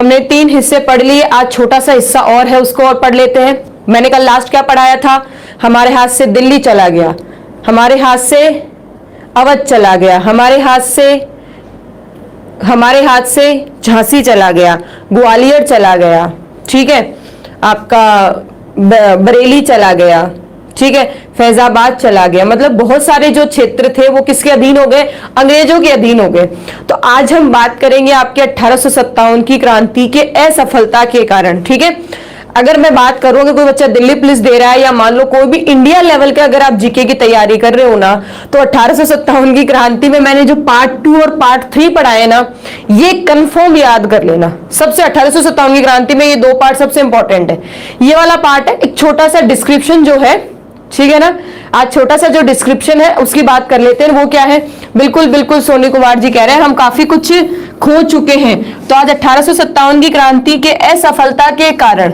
हमने 3 हिस्से पढ़ लिए, आज छोटा सा हिस्सा और है, उसको और पढ़ लेते हैं। मैंने कल लास्ट क्या पढ़ाया था? हमारे हाथ से दिल्ली चला गया, हमारे हाथ से अवध चला गया, हमारे हाथ से झांसी चला गया, ग्वालियर चला गया, ठीक है, आपका बरेली चला गया, ठीक है, फैजाबाद चला गया। मतलब बहुत सारे जो क्षेत्र थे वो किसके अधीन हो गए? अंग्रेजों के अधीन हो गए। तो आज हम बात करेंगे आपके 1857 की क्रांति के असफलता के कारण, ठीक है। अगर मैं बात करूं कि कोई बच्चा दिल्ली पुलिस दे रहा है या मान लो कोई भी इंडिया लेवल के अगर आप जीके की तैयारी कर रहे हो ना, तो 1857 की क्रांति में मैंने जो पार्ट 2 और पार्ट 3 पढ़ाए ना, ये कंफर्म याद कर लेना। सबसे 1857 की क्रांति में ये 2 पार्ट सबसे इंपॉर्टेंट है। ये वाला पार्ट है, एक छोटा सा डिस्क्रिप्शन जो है, ठीक है ना। आज छोटा सा जो डिस्क्रिप्शन है उसकी बात कर लेते हैं। वो क्या है? बिल्कुल बिल्कुल सोनी कुमार जी कह रहे हैं हम काफी कुछ खो चुके हैं। तो आज 1857 की क्रांति के असफलता के कारण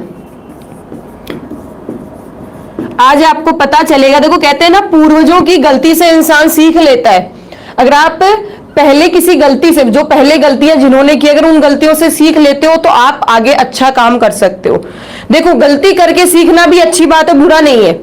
आज आपको पता चलेगा। देखो कहते हैं ना, पूर्वजों की गलती से इंसान सीख लेता है। अगर आप पहले किसी गलती से, जो पहले गलतियां जिन्होंने की, अगर उन गलतियों से सीख लेते हो तो आप आगे अच्छा काम कर सकते हो। देखो गलती करके सीखना भी अच्छी बात है, बुरा नहीं है,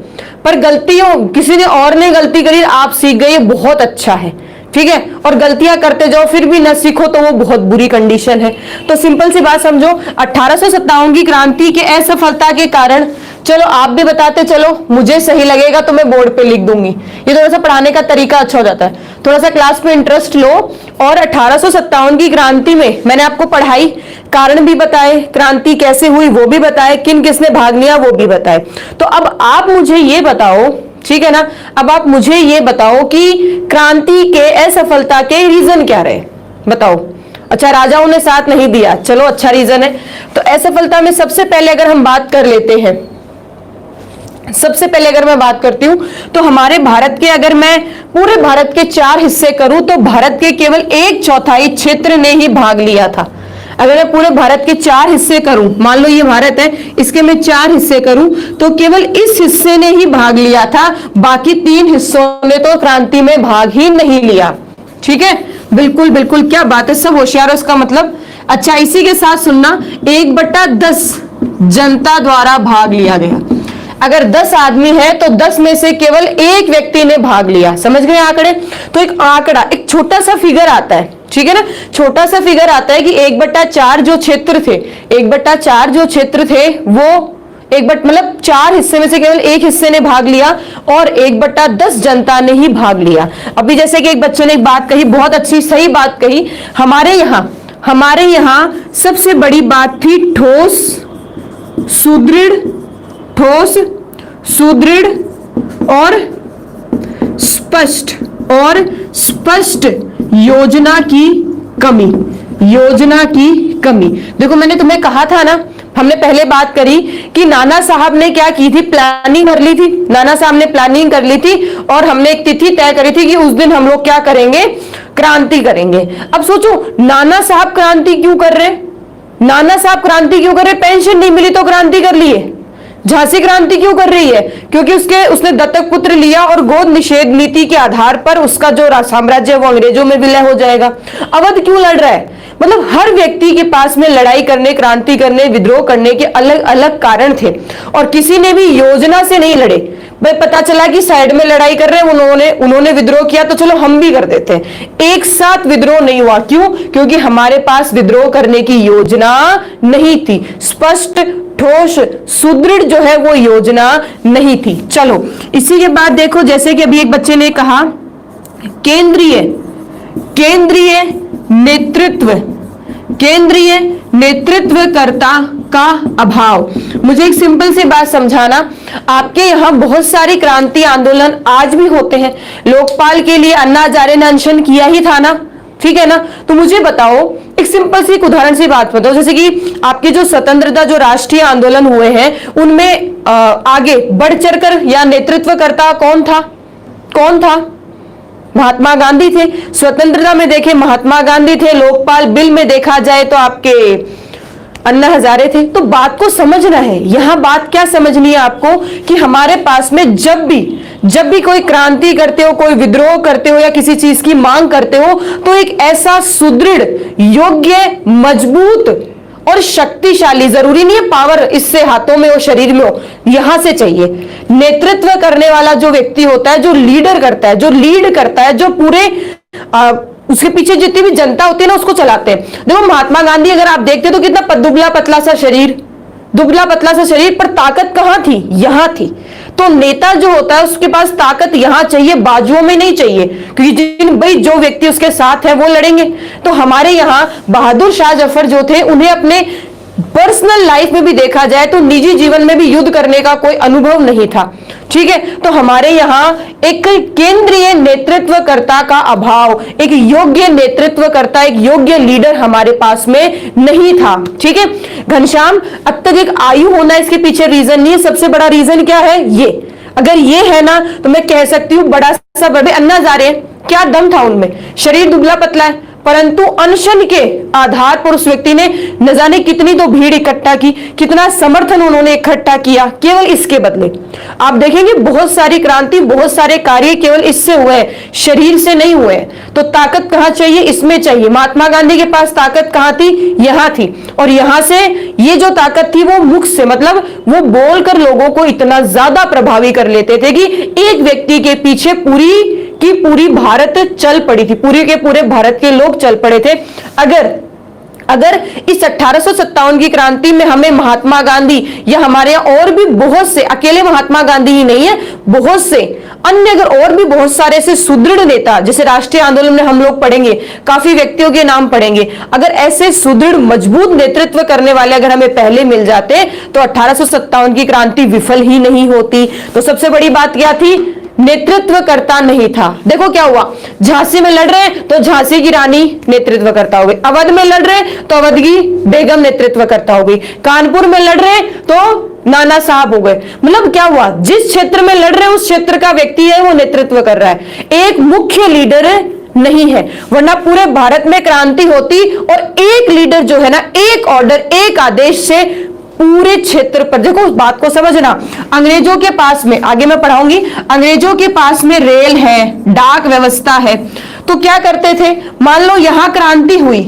पर गलतियों किसी ने और ने गलती करी, आप सीख गए, बहुत अच्छा है, ठीक है। और गलतियां करते जाओ फिर भी न सीखो तो वो बहुत बुरी कंडीशन है। तो सिंपल सी बात समझो, 1857 की क्रांति के असफलता के कारण, चलो आप भी बताते चलो, मुझे सही लगेगा तो मैं बोर्ड पे लिख दूंगी। ये थोड़ा सा पढ़ाने का तरीका अच्छा हो जाता है। थोड़ा सा क्लास में इंटरेस्ट लो और 1857 की क्रांति में मैंने आपको पढ़ाई, कारण भी बताए, क्रांति कैसे हुई वो भी बताए, किन किसने भाग लिया वो भी बताए। तो अब आप मुझे ये बताओ, ठीक है ना, अब आप मुझे ये बताओ कि क्रांति के असफलता के रीजन क्या रहे, बताओ। अच्छा, राजाओं ने साथ नहीं दिया, चलो अच्छा रीजन है। तो असफलता में सबसे पहले अगर हम बात कर लेते हैं, सबसे पहले अगर मैं बात करती हूं तो हमारे भारत के, अगर मैं पूरे भारत के 4 हिस्से करूं तो भारत के केवल 1/4 क्षेत्र ने ही भाग लिया था। अगर मैं पूरे भारत के 4 हिस्से करूं, मान लो ये भारत है, इसके मैं 4 हिस्से करूं तो केवल इस हिस्से ने ही भाग लिया था, बाकी 3 हिस्सों ने तो क्रांति में भाग ही नहीं लिया, ठीक है। बिल्कुल बिल्कुल, क्या बात है, सब होशियार है उसका मतलब। अच्छा, इसी के साथ सुनना, 1/10 जनता द्वारा भाग लिया गया। अगर 10 आदमी है तो 10 में से केवल 1 व्यक्ति ने भाग लिया। समझ गए आंकड़े? तो एक आंकड़ा, एक छोटा सा फिगर आता है, ठीक है ना, छोटा सा फिगर आता है कि 1/4 जो क्षेत्र थे, 1/4 जो क्षेत्र थे वो मतलब 4 हिस्से में से केवल 1 हिस्से ने भाग लिया और 1/10 जनता ने ही भाग लिया। अभी जैसे कि एक बच्चे ने एक बात कही, बहुत अच्छी सही बात कही, हमारे यहाँ सबसे बड़ी बात थी ठोस सुदृढ़ और स्पष्ट योजना की कमी। देखो मैंने तुम्हें कहा था ना, हमने पहले बात करी कि नाना साहब ने क्या की थी, प्लानिंग कर ली थी। नाना साहब ने प्लानिंग कर ली थी और हमने एक तिथि तय करी थी कि उस दिन हम लोग क्या करेंगे, क्रांति करेंगे। अब सोचो, नाना साहब क्रांति क्यों कर रहे? पेंशन नहीं मिली तो क्रांति कर लिए। झांसी क्रांति क्यों कर रही है? क्योंकि उसने दत्तक पुत्र लिया और गोद निषेध नीति के आधार पर उसका जो साम्राज्य है वो अंग्रेजों में विलय हो जाएगा। अवध क्यों लड़ रहा है? मतलब हर व्यक्ति के पास में लड़ाई करने, क्रांति करने, विद्रोह करने के अलग अलग कारण थे और किसी ने भी योजना से नहीं लड़े। भाई पता चला कि साइड में लड़ाई कर रहे हैं, उन्होंने विद्रोह किया तो चलो हम भी कर देते हैं। एक साथ विद्रोह नहीं हुआ। क्यों? क्योंकि हमारे पास विद्रोह करने की योजना नहीं थी, स्पष्ट ठोस सुदृढ़ जो है वो योजना नहीं थी। चलो इसी के बाद देखो, जैसे कि अभी एक बच्चे ने कहा केंद्रीय नेतृत्वकर्ता का अभाव। मुझे एक सिंपल सी बात समझाना, आपके यहाँ बहुत सारी क्रांति आंदोलन आज भी होते हैं। लोकपाल के लिए अन्ना हजारे ने अनशन किया ही था ना, ठीक है ना। तो मुझे बताओ, एक सिंपल सी उदाहरण सी बात बताओ, जैसे कि आपके जो स्वतंत्रता, जो राष्ट्रीय आंदोलन हुए हैं, उनमें आगे बढ़ चढ़कर या नेतृत्वकर्ता कौन था? महात्मा गांधी थे। स्वतंत्रता में देखे महात्मा गांधी थे, लोकपाल बिल में देखा जाए तो आपके अन्ना हजारे थे। तो बात को समझना है, यहां बात क्या समझनी है आपको कि हमारे पास में जब भी कोई क्रांति करते हो, कोई विद्रोह करते हो या किसी चीज की मांग करते हो, तो एक ऐसा सुदृढ़, योग्य, मजबूत और शक्तिशाली, जरूरी नहीं है पावर इससे हाथों में हो, शरीर में हो, यहां से चाहिए। नेतृत्व करने वाला जो व्यक्ति होता है, जो लीडर करता है, जो लीड करता है, जो पूरे उसके पीछे जितनी भी जनता होती है ना उसको चलाते हैं। देखो महात्मा गांधी अगर आप देखते तो कितना दुबला पतला सा शरीर, दुबला पतला सा शरीर, पर ताकत कहां थी? यहां थी। तो नेता जो होता है उसके पास ताकत यहां चाहिए, बाजुओं में नहीं चाहिए, क्योंकि भाई जो व्यक्ति उसके साथ है वो लड़ेंगे। तो हमारे यहां बहादुर शाह जफर जो थे, उन्हें अपने पर्सनल लाइफ में भी देखा जाए तो निजी जीवन में भी युद्ध करने का कोई अनुभव नहीं था। ठीक है, तो हमारे यहां एक केंद्रीय नेतृत्वकर्ता का अभाव, एक योग्य नेतृत्वकर्ता, एक योग्य लीडर हमारे पास में नहीं था। ठीक है, घनश्याम अत्यधिक आयु होना इसके पीछे रीजन नहीं है, सबसे बड़ा रीजन क्या है? ये अगर ये है ना तो मैं कह सकती हूं बड़ा सा बड़े अन्ना हजारे, क्या दम था उनमें, शरीर दुबला पतला है, परंतु अनशन के आधार पर उस व्यक्ति ने न जाने कितनी तो भीड़ इकट्ठा की, कितना समर्थन उन्होंने इकट्ठा किया केवल इसके बदले। आप देखेंगे बहुत सारी क्रांति, बहुत सारे कार्य केवल इससे हुए हैं, शरीर से नहीं हुए। तो ताकत कहां चाहिए? इसमें चाहिए। महात्मा गांधी के पास ताकत कहां थी? यहां थी। और यहां से ये जो ताकत थी वो मुख से, मतलब वो बोलकर लोगों को इतना ज्यादा प्रभावी कर लेते थे कि एक व्यक्ति के पीछे पूरी की पूरी भारत चल पड़ी थी, पूरे के पूरे भारत के लोग चल पड़े थे। अगर इस 1857 की क्रांति में हमें महात्मा गांधी या हमारे यहाँ और भी बहुत से, अकेले महात्मा गांधी ही नहीं है, बहुत से अन्य अगर और भी बहुत सारे ऐसे सुदृढ़ नेता, जैसे राष्ट्रीय आंदोलन में हम लोग पढ़ेंगे, काफी व्यक्तियों के नाम पढ़ेंगे, अगर ऐसे सुदृढ़ मजबूत नेतृत्व करने वाले अगर हमें पहले मिल जाते तो 1857 की क्रांति विफल ही नहीं होती। तो सबसे बड़ी बात क्या थी? नेतृत्व करता नहीं था। देखो क्या हुआ, झांसी में लड़ रहे हैं तो झांसी की रानी नेतृत्व करता हो गई, अवध में लड़ रहे हैं तो अवध की बेगम नेतृत्व करता हो गई, कानपुर में लड़ रहे हैं तो नाना साहब हो गए। मतलब क्या हुआ, जिस क्षेत्र में लड़ रहे हैं उस क्षेत्र का व्यक्ति है वो नेतृत्व कर रहा है, एक मुख्य लीडर नहीं है। वरना पूरे भारत में क्रांति होती और एक लीडर जो है ना, एक ऑर्डर, एक आदेश से पूरे क्षेत्र पर, देखो उस बात को समझना, अंग्रेजों के पास में, आगे मैं पढ़ाऊंगी, अंग्रेजों के पास में रेल है, डाक व्यवस्था है, तो क्या करते थे, मान लो यहां क्रांति हुई,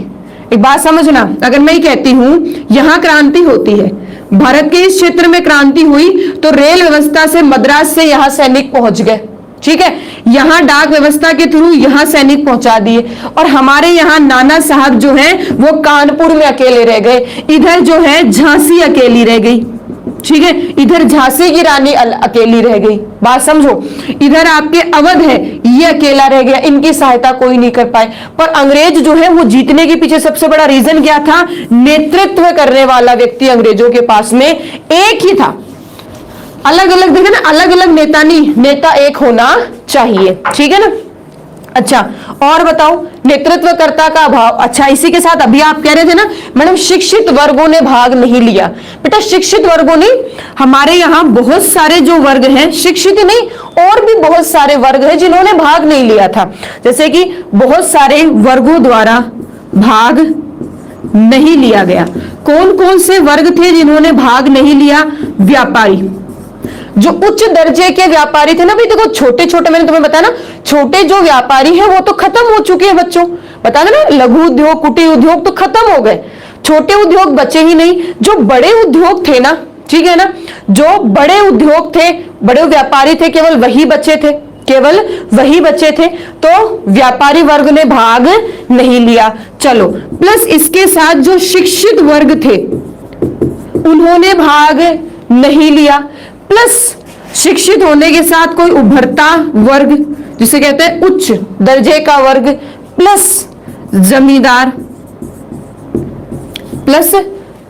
एक बात समझना, अगर मैं कहती हूं यहां क्रांति होती है, भारत के इस क्षेत्र में क्रांति हुई, तो रेल व्यवस्था से मद्रास से यहां सैनिक पहुंच गए, ठीक है, यहां डाक व्यवस्था के थ्रू यहां सैनिक पहुंचा दिए, और हमारे यहां नाना साहब जो हैं वो कानपुर में अकेले रह गए, इधर जो है झांसी अकेली रह गई, ठीक है, इधर झांसी की रानी अकेली रह गई, बात समझो, इधर आपके अवध है ये अकेला रह गया, इनकी सहायता कोई नहीं कर पाए। पर अंग्रेज जो है वो जीतने के पीछे सबसे बड़ा रीजन क्या था? नेतृत्व करने वाला व्यक्ति अंग्रेजों के पास में एक ही था। अलग अलग देखे ना, अलग अलग नेता नहीं, नेता एक होना चाहिए, ठीक है ना। अच्छा और बताओ, नेतृत्वकर्ता का अभाव। अच्छा इसी के साथ अभी आप कह रहे थे ना मैडम शिक्षित वर्गों ने भाग नहीं लिया, बेटा शिक्षित वर्गों ने, हमारे यहाँ बहुत सारे जो वर्ग हैं, शिक्षित नहीं और भी बहुत सारे वर्ग हैं जिन्होंने भाग नहीं लिया था। जैसे कि बहुत सारे वर्गों द्वारा भाग नहीं लिया गया। कौन कौन से वर्ग थे जिन्होंने भाग नहीं लिया? व्यापारी, जो उच्च दर्जे के व्यापारी थे ना भाई, देखो छोटे छोटे, मैंने तुम्हें बताया ना, छोटे जो व्यापारी हैं वो तो खत्म हो चुके हैं बच्चों, बता ना, लघु उद्योग, कुटीर उद्योग तो खत्म हो गए, छोटे उद्योग बचे ही नहीं। जो बड़े उद्योग थे ना, ठीक है ना, जो बड़े उद्योग थे, बड़े व्यापारी थे, केवल वही बचे थे, केवल वही बचे थे, तो व्यापारी वर्ग ने भाग नहीं लिया। चलो प्लस इसके साथ जो शिक्षित वर्ग थे उन्होंने भाग नहीं लिया, प्लस शिक्षित होने के साथ कोई उभरता वर्ग जिसे कहते हैं उच्च दर्जे का वर्ग, प्लस जमींदार, प्लस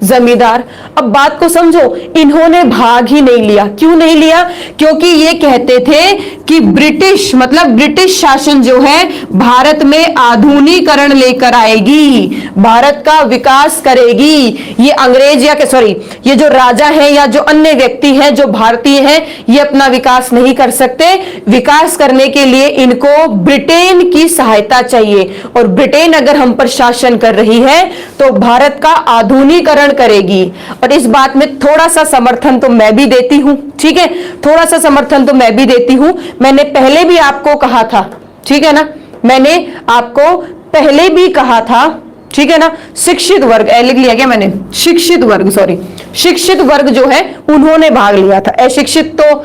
जमींदार। अब बात को समझो, इन्होंने भाग ही नहीं लिया। क्यों नहीं लिया? क्योंकि ये कहते थे कि ब्रिटिश, मतलब ब्रिटिश शासन जो है भारत में आधुनिकीकरण लेकर आएगी, भारत का विकास करेगी। ये अंग्रेज या सॉरी ये जो राजा है या जो अन्य व्यक्ति हैं जो भारतीय हैं, ये अपना विकास नहीं कर सकते। विकास करने के लिए इनको ब्रिटेन की सहायता चाहिए, और ब्रिटेन अगर हम पर शासन कर रही है तो भारत का आधुनिकीकरण करेगी। और इस बात में थोड़ा सा समर्थन तो मैं भी देती हूं, ठीक है, थोड़ा सा समर्थन तो मैं भी देती हूं। मैंने पहले भी आपको कहा था, ठीक है ना, मैंने आपको पहले भी कहा था ठीक है ना। शिक्षित वर्ग, लिख लिया क्या मैंने, शिक्षित वर्ग, सॉरी, शिक्षित वर्ग जो है उन्होंने भाग लिया था। अशिक्षित तो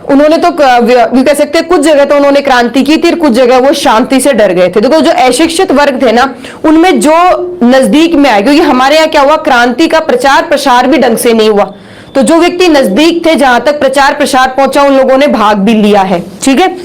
उन्होंने तो कह सकते हैं कुछ जगह तो उन्होंने क्रांति की थी और कुछ जगह वो शांति से डर गए थे। देखो जो अशिक्षित वर्ग थे ना, उनमें जो नजदीक में आए, क्योंकि हमारे यहाँ क्या हुआ, क्रांति का प्रचार प्रसार भी ढंग से नहीं हुआ, तो जो व्यक्ति नजदीक थे, जहां तक प्रचार प्रसार पहुंचा, उन लोगों ने भाग भी लिया है। ठीक है,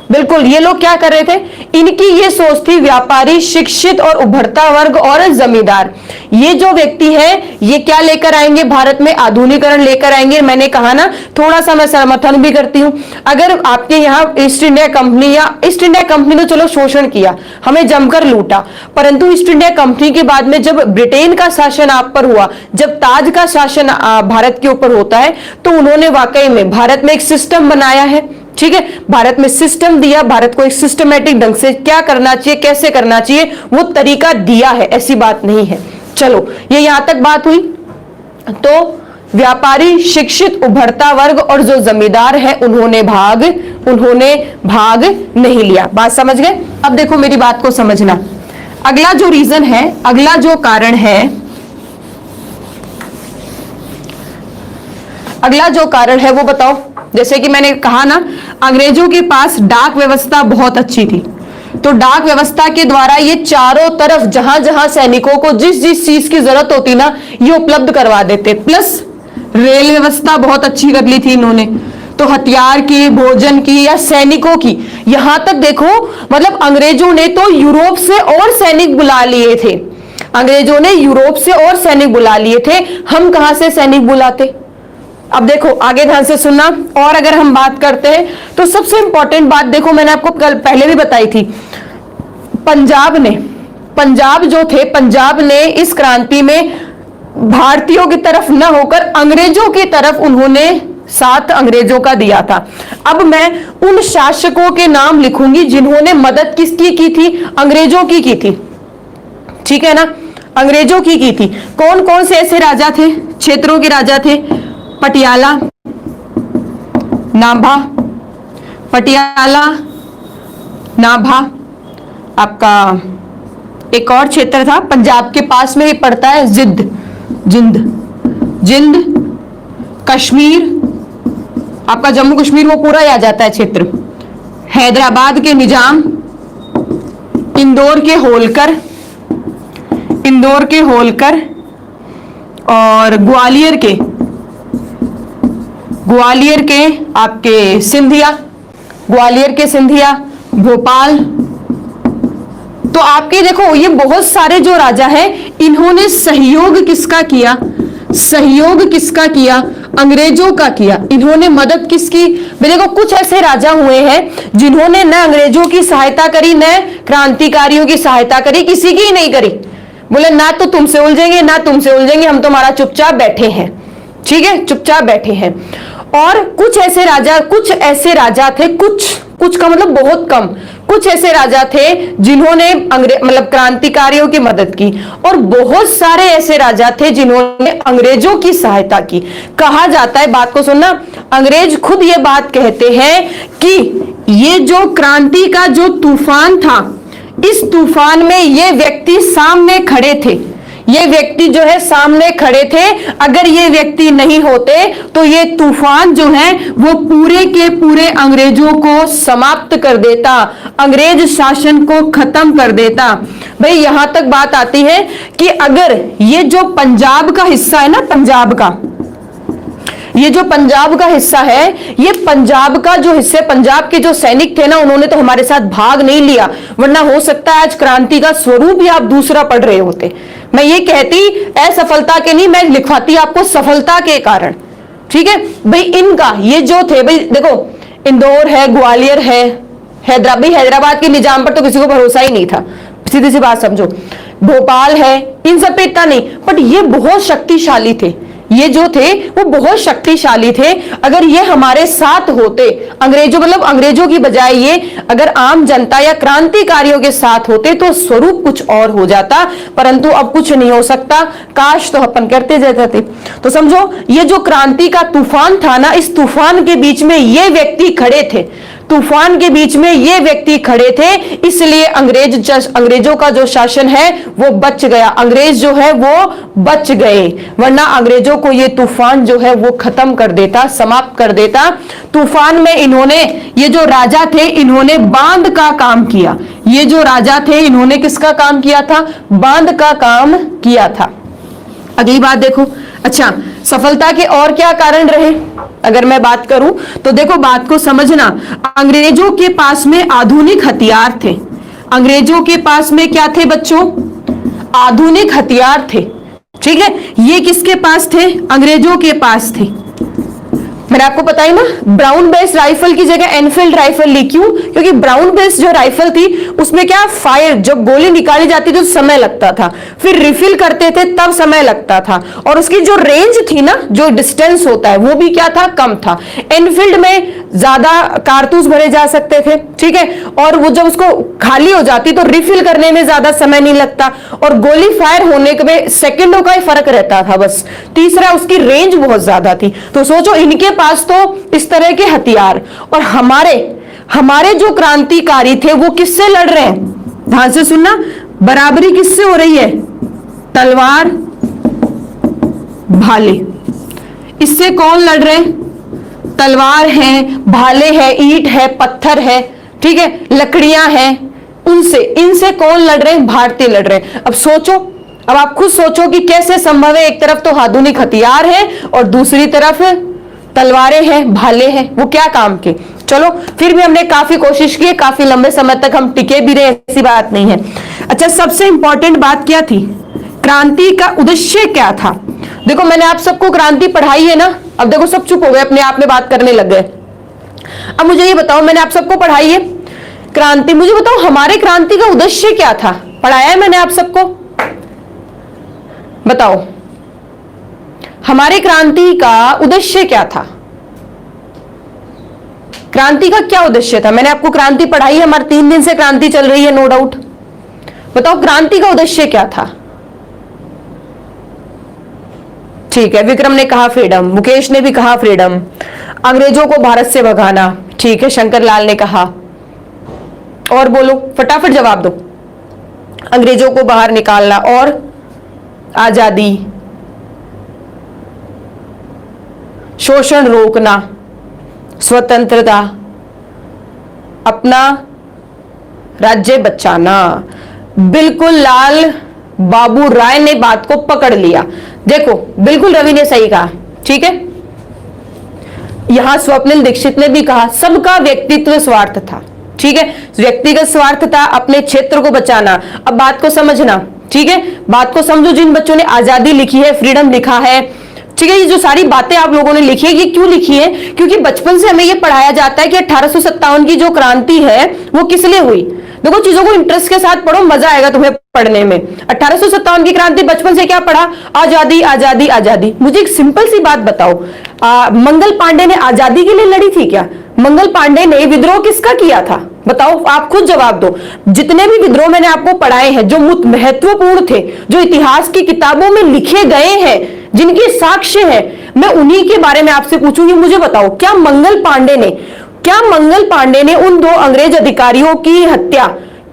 बिल्कुल। ये लोग क्या कर रहे थे, इनकी ये सोच थी, व्यापारी, शिक्षित और उभरता वर्ग और जमींदार, ये जो व्यक्ति है ये क्या लेकर आएंगे, भारत में आधुनिकीकरण लेकर आएंगे। मैंने कहा ना, थोड़ा सा मैं समर्थन भी करती हूं। अगर आपके यहाँ ईस्ट इंडिया कंपनी, या ईस्ट इंडिया कंपनी तो चलो शोषण किया, हमें जमकर लूटा, परंतु ईस्ट इंडिया कंपनी के बाद में जब ब्रिटेन का शासन आप पर हुआ, जब ताज का शासन भारत के ऊपर होता है, तो उन्होंने वाकई में भारत में एक सिस्टम बनाया है। ठीक है, भारत में सिस्टम दिया, भारत को एक सिस्टमेटिक ढंग से क्या करना चाहिए, कैसे करना चाहिए, वो तरीका दिया है, ऐसी बात नहीं है। चलो, ये यहां तक बात हुई। तो व्यापारी, शिक्षित, उभरता वर्ग और जो जमींदार है उन्होंने भाग नहीं लिया। बात समझ गए। अब देखो मेरी बात को समझना, अगला जो रीजन है, अगला जो कारण है, अगला जो कारण है वो बताओ। जैसे कि मैंने कहा ना, अंग्रेजों के पास डाक व्यवस्था बहुत अच्छी थी, तो डाक व्यवस्था के द्वारा ये चारों तरफ जहां जहां सैनिकों को जिस जिस चीज की जरूरत होती ना, ये उपलब्ध करवा देते। प्लस रेल व्यवस्था बहुत अच्छी कर ली थी इन्होंने, तो हथियार की, भोजन की या सैनिकों की, यहां तक देखो, मतलब अंग्रेजों ने तो यूरोप से और सैनिक बुला लिए थे, अंग्रेजों ने यूरोप से और सैनिक बुला लिए थे। हम कहां से सैनिक बुलाते? अब देखो आगे ध्यान से सुनना। और अगर हम बात करते हैं तो सबसे इंपॉर्टेंट बात देखो, मैंने आपको कल पहले भी बताई थी, पंजाब जो थे, पंजाब ने इस क्रांति में भारतीयों की तरफ न होकर अंग्रेजों की तरफ उन्होंने साथ अंग्रेजों का दिया था। अब मैं उन शासकों के नाम लिखूंगी जिन्होंने मदद किसकी की थी, अंग्रेजों की थी। ठीक है ना, अंग्रेजों की थी। कौन कौन से ऐसे राजा थे, क्षेत्रों के राजा थे? पटियाला, नाभा, पटियाला, नाभा, आपका एक और क्षेत्र था पंजाब के पास में ही पड़ता है, जिंद, कश्मीर, आपका जम्मू कश्मीर वो पूरा ही आ जाता है क्षेत्र, हैदराबाद के निजाम, इंदौर के होलकर और ग्वालियर के आपके सिंधिया, भोपाल। तो आपके देखो ये बहुत सारे जो राजा हैं, इन्होंने सहयोग किसका किया? अंग्रेजों का किया। इन्होंने मदद किसकी? देखो कुछ ऐसे राजा हुए हैं जिन्होंने न अंग्रेजों की सहायता करी, न क्रांतिकारियों की सहायता करी, किसी की ही नहीं करी। बोले ना तो तुमसे उलझेंगे, हम तुम्हारा चुपचाप बैठे हैं। ठीक है, चुपचाप बैठे हैं। और कुछ ऐसे राजा थे, कुछ का मतलब बहुत कम, कुछ ऐसे राजा थे जिन्होंने मतलब क्रांतिकारियों की मदद की, और बहुत सारे ऐसे राजा थे जिन्होंने अंग्रेजों की सहायता की। कहा जाता है, बात को सुनना, अंग्रेज खुद ये बात कहते हैं कि ये जो क्रांति का जो तूफान था, इस तूफान में ये व्यक्ति सामने खड़े थे, ये व्यक्ति जो है सामने खड़े थे। अगर ये व्यक्ति नहीं होते तो ये तूफान जो है वो पूरे के पूरे अंग्रेजों को समाप्त कर देता, अंग्रेज शासन को खत्म कर देता। भाई यहां तक बात आती है कि अगर ये जो पंजाब का हिस्सा है ना, ये जो पंजाब का हिस्सा है, ये पंजाब का जो हिस्सा, पंजाब के जो सैनिक थे ना, उन्होंने तो हमारे साथ भाग नहीं लिया, वरना हो सकता है आज क्रांति का स्वरूप ही आप दूसरा पढ़ रहे होते। मैं ये कहती असफलता के नहीं, मैं लिखवाती आपको सफलता के कारण। ठीक है भाई, इनका ये जो थे, भाई देखो इंदौर है, ग्वालियर है, हैदराबाद के निजाम पर तो किसी को भरोसा ही नहीं था, सीधी सी बात समझो। भोपाल है, इन सब पे इतना नहीं, बट ये बहुत शक्तिशाली थे, ये जो थे वो बहुत शक्तिशाली थे। अगर ये हमारे साथ होते, अंग्रेजों की बजाय ये अगर आम जनता या क्रांतिकारियों के साथ होते तो स्वरूप कुछ और हो जाता, परंतु अब कुछ नहीं हो सकता। काश तो अपन करते जाते थे। तो समझो ये जो क्रांति का तूफान था ना, इस तूफान के बीच में ये व्यक्ति खड़े थे, तूफान के बीच में ये व्यक्ति खड़े थे, इसलिए अंग्रेजों का जो शासन है वो बच गया, अंग्रेज जो है वो बच गए, वरना अंग्रेजों को ये तूफान जो है वो खत्म कर देता, समाप्त कर देता। तूफान में इन्होंने, ये जो राजा थे इन्होंने बांध का काम किया, ये जो राजा थे इन्होंने किसका काम किया था? बांध का काम किया था। अगली बात देखो, अच्छा सफलता के और क्या कारण रहे अगर मैं बात करूं तो देखो, बात को समझना, अंग्रेजों के पास में आधुनिक हथियार थे, अंग्रेजों के पास में क्या थे बच्चों? आधुनिक हथियार थे, ठीक है। ये किसके पास थे? अंग्रेजों के पास थे। मैंने आपको बताया ना, ब्राउन बेस राइफल की जगह एनफील्ड राइफल ली, क्यों? क्योंकि ब्राउन बेस जो राइफल थी उसमें क्या, फायर जब गोली निकाली जाती थी तो समय लगता था, फिर रिफिल करते थे तब समय लगता था, और उसकी जो रेंज थी ना, जो डिस्टेंस होता है वो भी क्या था? कम था। एनफील्ड में ज्यादा कारतूस भरे जा सकते थे, ठीक है, और वो जब उसको खाली हो जाती तो रिफिल करने में ज्यादा समय नहीं लगता, और गोली फायर होने में सेकंडों का ही फर्क रहता था बस। तीसरा, उसकी रेंज बहुत ज्यादा थी। तो सोचो, इनके पास तो इस तरह के हथियार, और हमारे जो क्रांतिकारी थे वो किससे लड़ रहे हैं? ध्यान से सुनना, बराबरी किससे हो रही है? तलवार भाले, इससे कौन लड़ रहे हैं? तलवार है, भाले है, ईंट है, पत्थर है, ठीक है, लकड़ियां हैं, इनसे कौन लड़ रहे हैं? भारतीय लड़ रहे हैं। अब सोचो, अब आप खुद सोचो कि कैसे संभव है, एक तरफ तो आधुनिक हथियार है और दूसरी तरफ तलवारें हैं, भाले हैं, वो क्या काम के? चलो, फिर भी हमने काफी कोशिश की, काफी लंबे समय तक हम टिके भी रहे, ऐसी बात नहीं है। अच्छा, सबसे इंपॉर्टेंट बात क्या थी? क्रांति का उद्देश्य क्या था? देखो, मैंने आप सबको क्रांति पढ़ाई है ना, अब देखो सब चुप हो गए, अपने आप में बात करने लग गए। अब मुझे ये बताओ, मैंने आप सबको पढ़ाई है क्रांति, मुझे बताओ हमारे क्रांति का उद्देश्य क्या था? पढ़ाया है मैंने आप सबको, बताओ हमारे क्रांति का उद्देश्य क्या था? क्रांति का क्या उद्देश्य था? मैंने आपको क्रांति पढ़ाई है, हमारे 3 दिन से क्रांति चल रही है, नो डाउट। बताओ क्रांति का उद्देश्य क्या था? ठीक है, विक्रम ने कहा फ्रीडम, मुकेश ने भी कहा फ्रीडम, अंग्रेजों को भारत से भगाना, ठीक है, शंकर लाल ने कहा, और बोलो फटाफट जवाब दो। अंग्रेजों को बाहर निकालना और आजादी, शोषण रोकना, स्वतंत्रता, अपना राज्य बचाना। बिल्कुल लाल बाबू राय ने बात को पकड़ लिया। देखो, बिल्कुल रवि ने सही कहा, ठीक है। यहां स्वप्निल दीक्षित ने भी कहा, सबका व्यक्तित्व स्वार्थ था, ठीक है, व्यक्तिगत स्वार्थ था, अपने क्षेत्र को बचाना। अब बात को समझना, ठीक है, बात को समझो। जिन बच्चों ने आजादी लिखी है, फ्रीडम लिखा है, ठीक है, ये जो सारी बातें आप लोगों ने लिखी है, ये क्यों लिखी है? क्योंकि बचपन से हमें ये पढ़ाया जाता है कि 1857 की जो क्रांति है वो किस लिए हुई। देखो, चीजों को इंटरेस्ट के साथ पढ़ो, मजा आएगा तुम्हें पढ़ने में। 1857 की क्रांति, बचपन से क्या पढ़ा? आजादी आजादी आजादी। मुझे एक सिंपल सी बात बताओ, मंगल पांडे ने आजादी के लिए लड़ी थी क्या? मंगल पांडे ने विद्रोह किसका किया था? बताओ, आप खुद जवाब दो। जितने भी विद्रोह मैंने आपको पढ़ाए हैं, जो महत्वपूर्ण थे, जो इतिहास की किताबों में लिखे गए हैं, जिनके साक्ष्य हैं, मैं उन्हीं के बारे में आपसे पूछूंगी। मुझे बताओ, क्या मंगल पांडे ने उन 2 अंग्रेज अधिकारियों की हत्या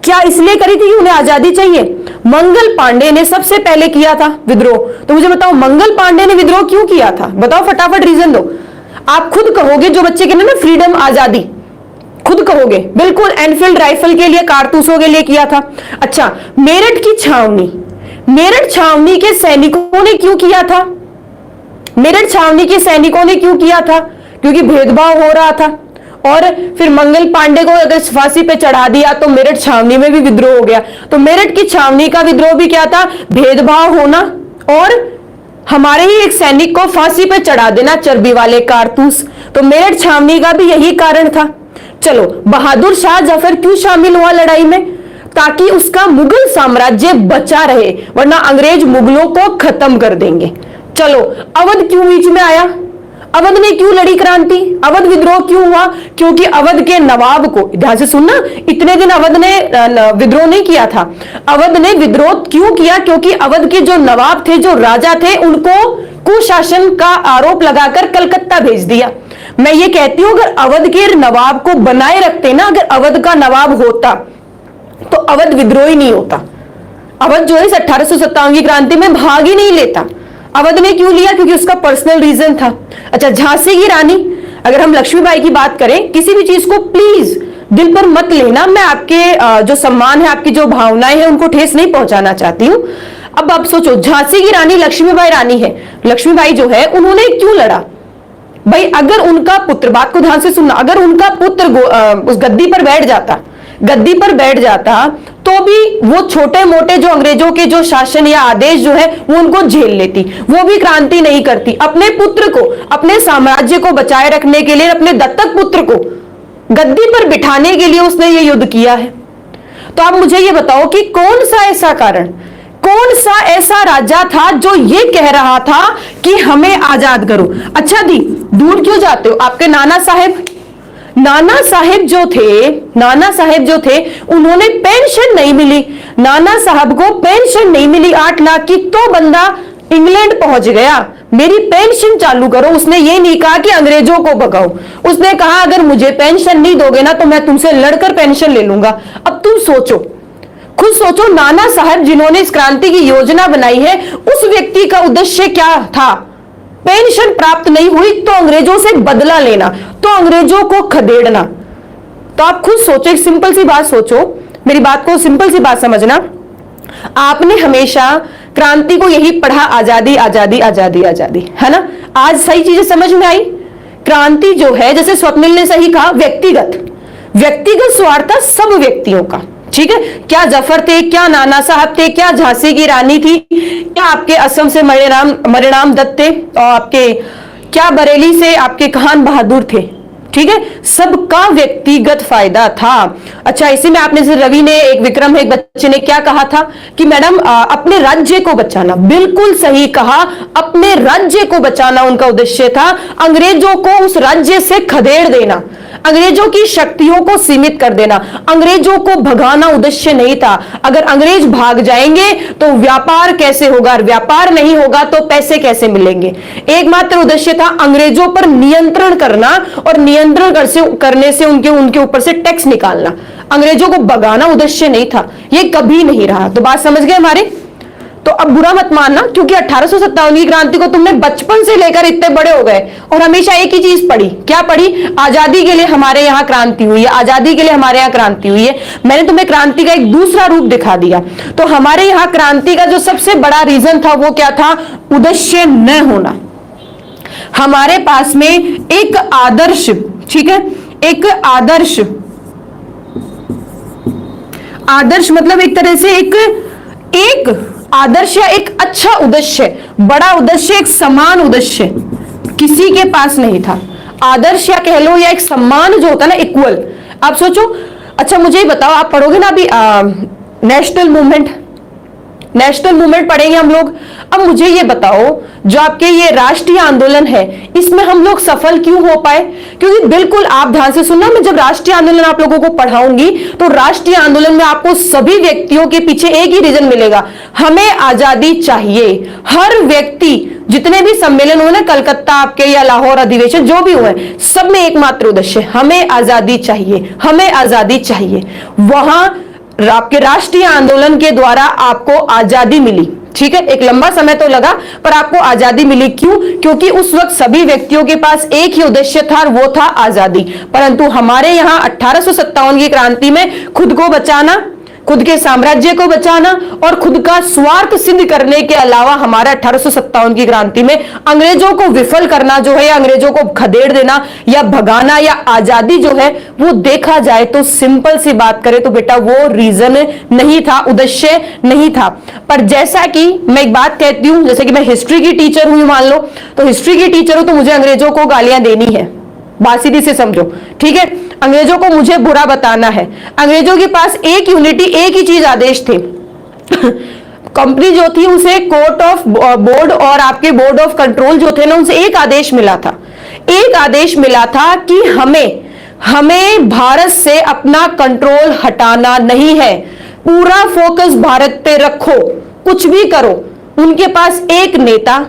क्या इसलिए करी थी कि उन्हें आजादी चाहिए? मंगल पांडे ने सबसे पहले किया था विद्रोह। तो मुझे बताओ, मंगल पांडे ने विद्रोह क्यों किया था? बताओ फटाफट, रीजन दो। आप खुद कहोगे, जो बच्चे कहते हैं ना फ्रीडम, आजादी, खुद कहोगे बिल्कुल एनफील्ड राइफल के लिए, कारतूसों के लिए किया था। अच्छा, मेरठ छावनी के सैनिकों ने क्यों किया था? मेरठ छावनी के सैनिकों ने क्यों किया था? क्योंकि भेदभाव हो रहा था। और फिर मंगल पांडे को अगर फांसी पे चढ़ा दिया तो मेरठ छावनी में भी विद्रोह हो गया। तो मेरठ की छावनी का विद्रोह भी क्या था? भेदभाव होना, और हमारे ही एक सैनिक को फांसी पे चढ़ा देना, चर्बी वाले कारतूस। तो मेरठ छावनी का भी यही कारण था। चलो, बहादुर शाह जफर क्यों शामिल हुआ लड़ाई में? ताकि उसका मुगल साम्राज्य बचा रहे, वरना अंग्रेज मुगलों को खत्म कर देंगे। चलो, अवध क्यों बीच में आया? अवध ने क्यों लड़ी क्रांति? अवध विद्रोह क्यों हुआ? क्योंकि अवध के नवाब को, ध्यान से सुनना, इतने दिन अवध ने विद्रोह नहीं किया था। अवध ने विद्रोह क्यों किया? क्योंकि अवध के जो नवाब थे, जो राजा थे, उनको कुशासन का आरोप लगाकर कलकत्ता भेज दिया। मैं ये कहती हूं अगर अवध के नवाब को बनाए रखते ना, अगर अवध का नवाब होता तो अवध विद्रोही नहीं होता। अवध जो है 1857 की क्रांति में भाग ही नहीं लेता। अवध ने क्यों लिया? क्योंकि उसका पर्सनल रीजन था। अच्छा, झांसी की रानी, अगर हम लक्ष्मीबाई की बात करें, किसी भी चीज को प्लीज दिल पर मत लेना, मैं आपके जो सम्मान है, आपकी जो भावनाएं हैं, उनको ठेस नहीं पहुंचाना चाहती हूं। अब आप सोचो, झांसी की रानी लक्ष्मीबाई रानी है। लक्ष्मीबाई जो है उन्होंने क्यों लड़ा? भाई अगर उनका पुत्र, बात को ध्यान से सुनना, अगर उनका पुत्र उस गद्दी पर बैठ जाता तो भी वो छोटे मोटे जो अंग्रेजों के जो शासन या आदेश जो है वो उनको झेल लेती, वो भी क्रांति नहीं करती। अपने पुत्र को, अपने साम्राज्य को बचाए रखने के लिए, अपने दत्तक पुत्र को गद्दी पर बिठाने के लिए उसने ये युद्ध किया है। तो आप मुझे ये बताओ कि कौन सा ऐसा कारण, कौन सा ऐसा राजा था जो ये कह रहा था कि हमें आजाद करो? अच्छा दी, दूर क्यों जाते हो? आपके नाना साहेब जो थे उन्होंने पेंशन नहीं मिली, नाना साहब को पेंशन नहीं मिली 8 लाख की, तो बंदा इंग्लैंड पहुंच गया, मेरी पेंशन चालू करो। उसने ये नहीं कहा कि अंग्रेजों को भगाओ, उसने कहा अगर मुझे पेंशन नहीं दोगे ना तो मैं तुमसे लड़कर पेंशन ले लूंगा। अब तुम सोचो, खुद सोचो, नाना साहब जिन्होंने इस क्रांति की योजना बनाई है, उस व्यक्ति का उद्देश्य क्या था? पेंशन प्राप्त नहीं हुई तो अंग्रेजों से बदला लेना, तो अंग्रेजों को खदेड़ना। तो आप खुद सोचो, एक सिंपल सी बात सोचो, मेरी बात को सिंपल सी बात समझना। आपने हमेशा क्रांति को यही पढ़ा, आजादी आजादी आजादी आजादी, है ना? आज सही चीजें समझ में आई। क्रांति जो है, जैसे स्वप्निल ने सही कहा, व्यक्तिगत स्वार्थ था सब व्यक्तियों का, ठीक है? क्या जफर थे, क्या नाना साहब थे, क्या झांसी की रानी थी, क्या आपके असम से मणिराम दत्त थे, और आपके क्या बरेली से आपके खान बहादुर थे, ठीक है? सबका व्यक्तिगत फायदा था। अच्छा, इसी में आपने से रवि ने, एक विक्रम है, एक बच्चे ने क्या कहा था कि मैडम अपने राज्य को बचाना, बिल्कुल सही कहा, अपने राज्य को बचाना उनका उद्देश्य था। अंग्रेजों को उस राज्य से खदेड़ देना, अंग्रेजों की शक्तियों को सीमित कर देना, अंग्रेजों को भगाना उद्देश्य नहीं था। अगर अंग्रेज भाग जाएंगे तो व्यापार कैसे होगा, व्यापार नहीं होगा तो पैसे कैसे मिलेंगे? एकमात्र उद्देश्य था अंग्रेजों पर नियंत्रण करना, और नियंत्रण करने से उनके ऊपर से टैक्स निकालना। अंग्रेजों को भगाना उद्देश्य नहीं था, ये कभी नहीं रहा। तो बात समझ गए हमारे? तो अब बुरा मत मानना, क्योंकि 1857 की क्रांति को तुमने बचपन से लेकर इतने बड़े हो गए और हमेशा एक ही चीज पढ़ी। क्या पढ़ी? आजादी के लिए हमारे यहाँ क्रांति हुई है, आजादी के लिए हमारे यहाँ क्रांति हुई है। मैंने तुम्हें क्रांति का एक दूसरा रूप दिखा दिया। तो हमारे यहाँ क्रांति का जो सबसे बड़ा रीजन था वो क्या था? उद्देश्य न होना। हमारे पास में एक आदर्श, ठीक है, एक आदर्श मतलब एक तरह से एक आदर्श या एक अच्छा उद्देश्य, बड़ा उद्देश्य, एक समान उद्देश्य किसी के पास नहीं था। आदर्श या कह लो या एक सम्मान जो होता है ना, इक्वल। आप सोचो, अच्छा मुझे बताओ, आप पढ़ोगे ना अभी नेशनल मूवमेंट पढ़ेंगे हम लोग। अब मुझे ये बताओ, जो आपके ये राष्ट्रीय आंदोलन है, इसमें हम लोग सफल क्यों हो पाए? क्योंकि बिल्कुल, आप ध्यान से सुनना, मैं जब राष्ट्रीय आंदोलन आप लोगों को पढ़ाऊंगी तो राष्ट्रीय आंदोलन में आपको सभी व्यक्तियों के पीछे एक ही रीजन मिलेगा, हमें आजादी चाहिए। हर व्यक्ति, जितने भी सम्मेलन हुए ना, कलकत्ता आपके या लाहौर अधिवेशन जो भी हुए, सब में एकमात्र उद्देश्य, हमें आजादी चाहिए, हमें आजादी चाहिए। वहां आपके राष्ट्रीय आंदोलन के द्वारा आपको आजादी मिली, ठीक है? एक लंबा समय तो लगा, पर आपको आजादी मिली। क्यों? क्योंकि उस वक्त सभी व्यक्तियों के पास एक ही उद्देश्य था, और वो था आजादी। परंतु हमारे यहां 1857 की क्रांति में खुद को बचाना, खुद के साम्राज्य को बचाना और खुद का स्वार्थ सिद्ध करने के अलावा हमारा 1857 की क्रांति में अंग्रेजों को विफल करना जो है, या अंग्रेजों को खदेड़ देना या भगाना या आजादी जो है, वो देखा जाए तो सिंपल सी बात करें तो बेटा वो रीजन नहीं था, उद्देश्य नहीं था। पर जैसा कि मैं एक बात कहती हूं, जैसे कि मैं हिस्ट्री की टीचर हूं, मान लो, तो हिस्ट्री की टीचर हूं तो मुझे अंग्रेजों को गालियां देनी है, बात सीधी से समझो, ठीक है? अंग्रेजों को मुझे बुरा बताना है। अंग्रेजों के पास एक यूनिटी, एक ही चीज आदेश थे कंपनी जो थी उसे कोर्ट ऑफ बोर्ड और आपके बोर्ड ऑफ कंट्रोल जो थे ना, उनसे एक आदेश मिला था, एक आदेश मिला था कि हमें भारत से अपना कंट्रोल हटाना नहीं है, पूरा फोकस भारत पे रखो, कुछ भी करो। उनके पास एक नेता,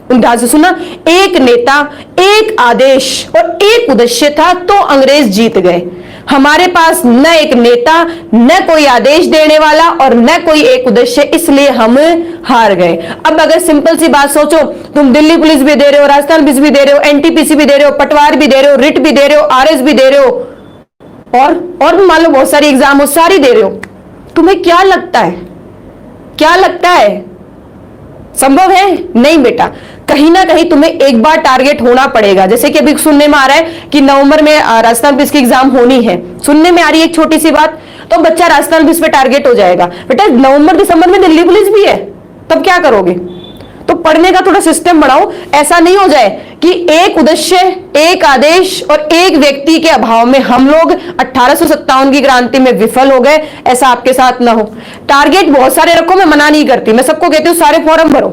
ध्यान से सुनना, एक नेता, एक आदेश और एक उद्देश्य था तो अंग्रेज जीत गए। हमारे पास न एक नेता, न कोई आदेश देने वाला और न कोई एक उद्देश्य, इसलिए हम हार गए। अब अगर सिंपल सी बात सोचो, तुम दिल्ली पुलिस भी दे रहे हो, राजस्थान पुलिस भी दे रहे हो, एनटीपीसी भी दे रहे हो, पटवार भी दे रहे हो, रिट भी दे रहे हो, आरएस भी दे रहे हो, और मान लो बहुत सारी एग्जाम हो, सारी दे रहे हो, तुम्हें क्या लगता है, क्या लगता है संभव है? नहीं बेटा, कहीं ना कहीं तुम्हें एक बार टारगेट होना पड़ेगा। जैसे कि अभी सुनने में आ रहा है कि नवंबर में राजस्थान पुलिस की एग्जाम होनी है, सुनने में आ रही है एक छोटी सी बात, तो बच्चा राजस्थान पुलिस पे टारगेट हो जाएगा। बेटा नवंबर दिसंबर में दिल्ली पुलिस भी है, तब क्या करोगे? तो पढ़ने का थोड़ा सिस्टम बढ़ाओ, ऐसा नहीं हो जाए कि एक उद्देश्य, एक आदेश और एक व्यक्ति के अभाव में हम लोग 1857 की क्रांति में विफल हो गए, ऐसा आपके साथ ना हो। टारगेट बहुत सारे रखो, मैं मना नहीं करती, मैं सबको कहती हूं सारे फॉर्म भरो,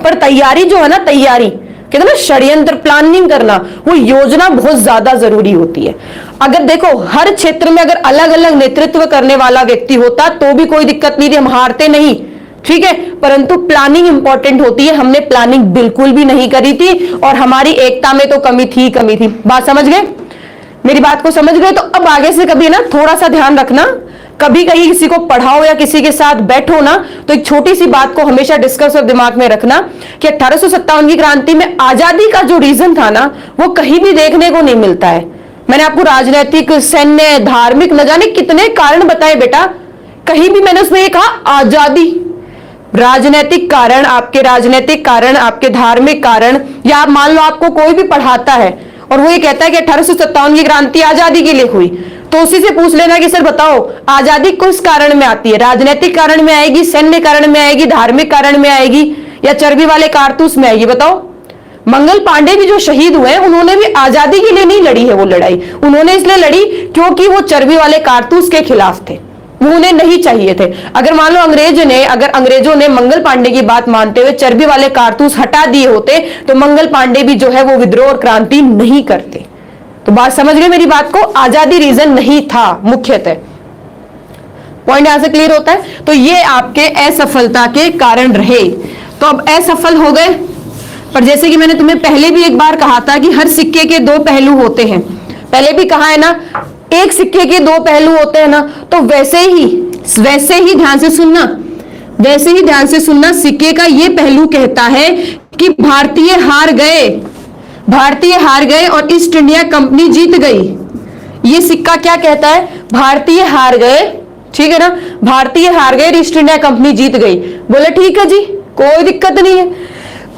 पर तैयारी जो है ना, तैयारी कहते हैं ना, षड्यंत्र, प्लानिंग करना, वो योजना बहुत ज्यादा जरूरी होती है। अगर देखो हर क्षेत्र में अगर अलग अलग नेतृत्व करने वाला व्यक्ति होता तो भी कोई दिक्कत नहीं थी, हम हारते नहीं, ठीक है, परंतु प्लानिंग इंपॉर्टेंट होती है। हमने प्लानिंग बिल्कुल भी नहीं करी थी और हमारी एकता में तो कमी थी। बात समझ गए? मेरी बात को समझ गए? तो अब आगे से कभी ना थोड़ा सा ध्यान रखना, कभी कहीं किसी को पढ़ाओ या किसी के साथ बैठो ना, तो एक छोटी सी बात को हमेशा डिस्कस और दिमाग में रखना कि 1857 की क्रांति में आजादी का जो रीजन था ना, वो कहीं भी देखने को नहीं मिलता है। मैंने आपको राजनीतिक, सैन्य, धार्मिक, न जाने कितने कारण बताए बेटा, कहीं भी मैंने उसमें ये कहा आजादी। राजनीतिक कारण, आपके राजनीतिक कारण, आपके धार्मिक कारण, या आप मान लो आपको कोई भी पढ़ाता है और वो ये कहता है कि 1857 की क्रांति आजादी के लिए हुई, तो उसी से पूछ लेना कि सर बताओ आजादी किस कारण में आती है? राजनीतिक कारण में आएगी, सैन्य कारण में आएगी, धार्मिक कारण में आएगी, या चर्बी वाले कारतूस में आएगी? बताओ। मंगल पांडे भी जो शहीद हुए, उन्होंने भी आजादी के लिए नहीं लड़ी है वो लड़ाई, उन्होंने इसलिए लड़ी क्योंकि वो चर्बी वाले कारतूस के खिलाफ थे, वो उन्हें नहीं चाहिए थे। अगर मान लो अंग्रेजों ने मंगल पांडे की बात मानते हुए चर्बी वाले कारतूस हटा दिए होते तो मंगल पांडे भी जो है वो विद्रोह और क्रांति नहीं करते। तो बात समझ गए मेरी बात को? आजादी रीजन नहीं था मुख्यतः। पॉइंट यहां से क्लियर होता है? तो ये आपके असफलता के कारण रहे। तो अब असफल हो गए, पर जैसे कि मैंने तुम्हें पहले भी एक बार कहा था कि हर सिक्के के दो पहलू होते हैं, पहले भी कहा है ना, एक सिक्के के दो पहलू होते हैं ना, तो वैसे ही ध्यान से सुनना, वैसे ही ध्यान से सुनना, सिक्के का ये पहलू कहता है कि भारतीय हार गए और ईस्ट इंडिया कंपनी जीत गई। ये सिक्का क्या कहता है? भारतीय हार गए, ठीक है ना, भारतीय हार गए, ईस्ट इंडिया कंपनी जीत गई। बोले ठीक है जी, कोई दिक्कत नहीं है।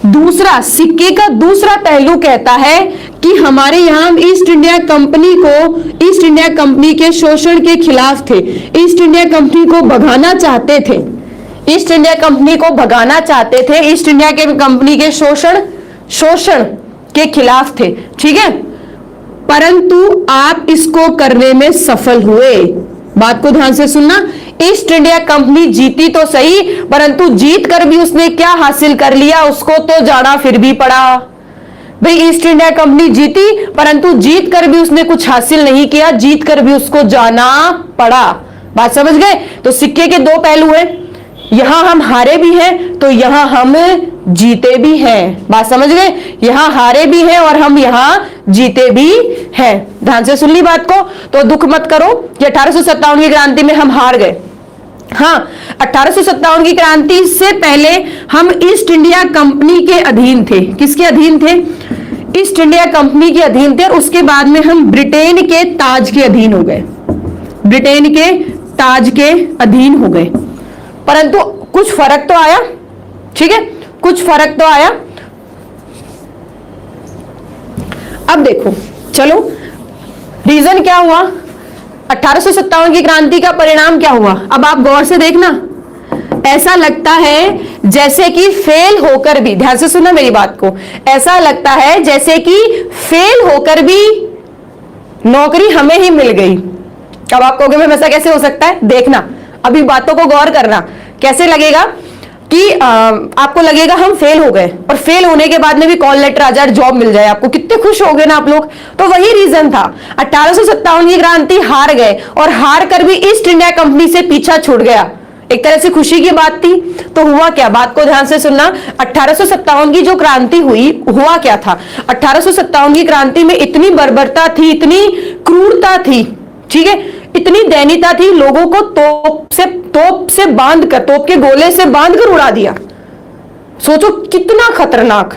दूसरा, सिक्के का दूसरा पहलू कहता है कि हमारे यहां ईस्ट इंडिया कंपनी के शोषण के खिलाफ थे, ईस्ट इंडिया कंपनी को भगाना चाहते थे, ईस्ट इंडिया कंपनी को भगाना चाहते थे, ईस्ट इंडिया के कंपनी के शोषण के खिलाफ थे, ठीक है, परंतु आप इसको करने में सफल हुए। बात को ध्यान से सुनना, ईस्ट इंडिया कंपनी जीती तो सही, परंतु जीत कर भी उसने क्या हासिल कर लिया? उसको तो जाना फिर भी पड़ा। भाई ईस्ट इंडिया कंपनी जीती, परंतु जीत कर भी उसने कुछ हासिल नहीं किया, जीत कर भी उसको जाना पड़ा। बात समझ गए? तो सिक्के के दो पहलू हैं, यहां हम हारे भी हैं तो यहां हम जीते भी हैं। बात समझ गए? यहां हारे भी हैं और हम यहां जीते भी हैं। ध्यान से सुन ली बात को? तो दुख मत करो कि 1857 की क्रांति में हम हार गए। हाँ, 1857 की क्रांति से पहले हम ईस्ट इंडिया कंपनी के अधीन थे। किसके अधीन थे? ईस्ट इंडिया कंपनी के अधीन थे। और उसके बाद में हम ब्रिटेन के ताज के अधीन हो गए, ब्रिटेन के ताज के अधीन हो गए, परंतु कुछ फर्क तो आया, ठीक है, कुछ फर्क तो आया। अब देखो, चलो रीजन क्या हुआ? 1857 की क्रांति का परिणाम क्या हुआ? अब आप गौर से देखना, ऐसा लगता है जैसे कि फेल होकर भी, ध्यान से सुनना मेरी बात को, ऐसा लगता है जैसे कि फेल होकर भी नौकरी हमें ही मिल गई। अब आप कहोगे मैम ऐसा कैसे हो सकता है? देखना, अभी बातों को गौर करना। कैसे लगेगा कि आपको लगेगा हम फेल हो गए और फेल होने के बाद में भी कॉल लेटर आ जाए, जॉब मिल जाए आपको, कितने खुश हो गए ना आप लोग। तो वही रीजन था, 1857 की क्रांति हार गए और हार कर भी ईस्ट इंडिया कंपनी से पीछा छूट गया। एक तरह से खुशी की बात थी। तो हुआ क्या, बात को ध्यान से सुनना। 1857 की जो क्रांति हुई, हुआ क्या था, 1857 की क्रांति में इतनी बर्बरता थी, इतनी क्रूरता थी, ठीक है, इतनी दयनीयता थी, लोगों को तोप से बांधकर, तोप के गोले से बांधकर उड़ा दिया। सोचो कितना खतरनाक,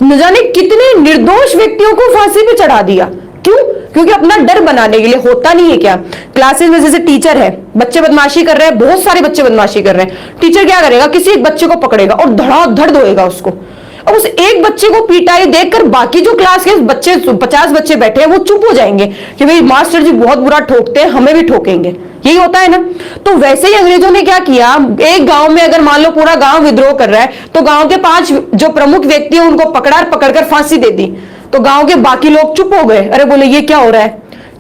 न जाने कितने निर्दोष व्यक्तियों को फांसी पे चढ़ा दिया। क्यों? क्योंकि अपना डर बनाने के लिए। होता नहीं है क्या, क्लासेस में जैसे टीचर है, बच्चे बदमाशी कर रहे हैं, बहुत सारे बच्चे बदमाशी कर रहे हैं, टीचर क्या करेगा, किसी एक बच्चे को पकड़ेगा और धड़ाधड़ धोएगा उसको। अब उस एक बच्चे को पीटाई देखकर बाकी जो क्लास के बच्चे, 50 बच्चे बैठे हैं, वो चुप हो जाएंगे कि भाई मास्टर जी बहुत बुरा ठोकते हैं, हमें भी ठोकेंगे। यही होता है ना। तो वैसे ही अंग्रेजों ने क्या किया, एक गांव में अगर मान लो पूरा गांव विद्रोह कर रहा है, तो गांव के 5 जो प्रमुख व्यक्ति हैं उनको पकड़कर फांसी दे दी। तो गांव के बाकी लोग चुप हो गए, अरे बोले ये क्या हो रहा है,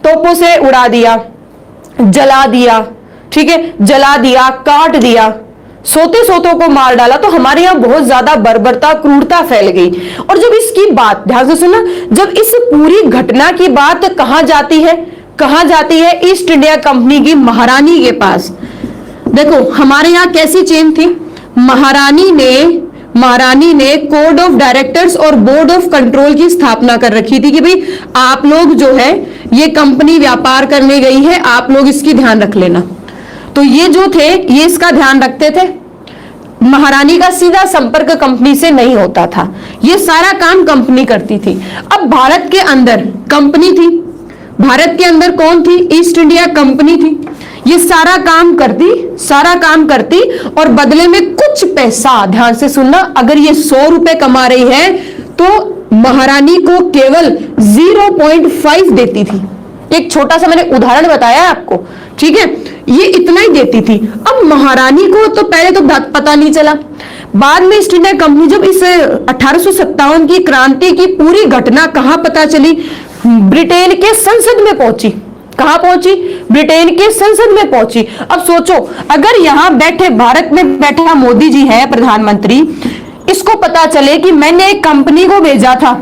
तोपों से उड़ा दिया, जला दिया, ठीक है, जला दिया, काट दिया, सोते सोतों को मार डाला। तो हमारे यहां बहुत ज्यादा बर्बरता, क्रूरता फैल गई। और जब इसकी बात ध्यान से सुनना, जब इस पूरी घटना की बात कहां जाती है, कहां जाती है, ईस्ट इंडिया कंपनी की महारानी के पास। देखो हमारे यहां कैसी चेन थी, महारानी ने कोड ऑफ डायरेक्टर्स और बोर्ड ऑफ कंट्रोल की स्थापना कर रखी थी कि भाई आप लोग जो है, ये कंपनी व्यापार करने गई है, आप लोग इसकी ध्यान रख लेना। तो ये जो थे, ये इसका ध्यान रखते थे। महारानी का सीधा संपर्क कंपनी से नहीं होता था, ये सारा काम कंपनी करती थी। अब भारत के अंदर कंपनी थी, भारत के अंदर कौन थी, ईस्ट इंडिया कंपनी थी। ये सारा काम करती और बदले में कुछ पैसा, ध्यान से सुनना, अगर ये 100 रुपए कमा रही है तो महारानी को केवल 0.5 देती थी। एक छोटा सा मैंने उदाहरण बताया आपको, ठीक है, ये इतना ही देती थी। अब महारानी को तो पहले तो पता नहीं चला, बाद में ईस्ट इंडिया कंपनी जब इस 1857 की क्रांति की पूरी घटना कहां पता चली, ब्रिटेन के संसद में पहुंची। कहां पहुंची, ब्रिटेन के संसद में पहुंची। अब सोचो, अगर यहां बैठे, भारत में बैठा मोदी जी है प्रधानमंत्री, इसको पता चले कि मैंने एक कंपनी को भेजा था,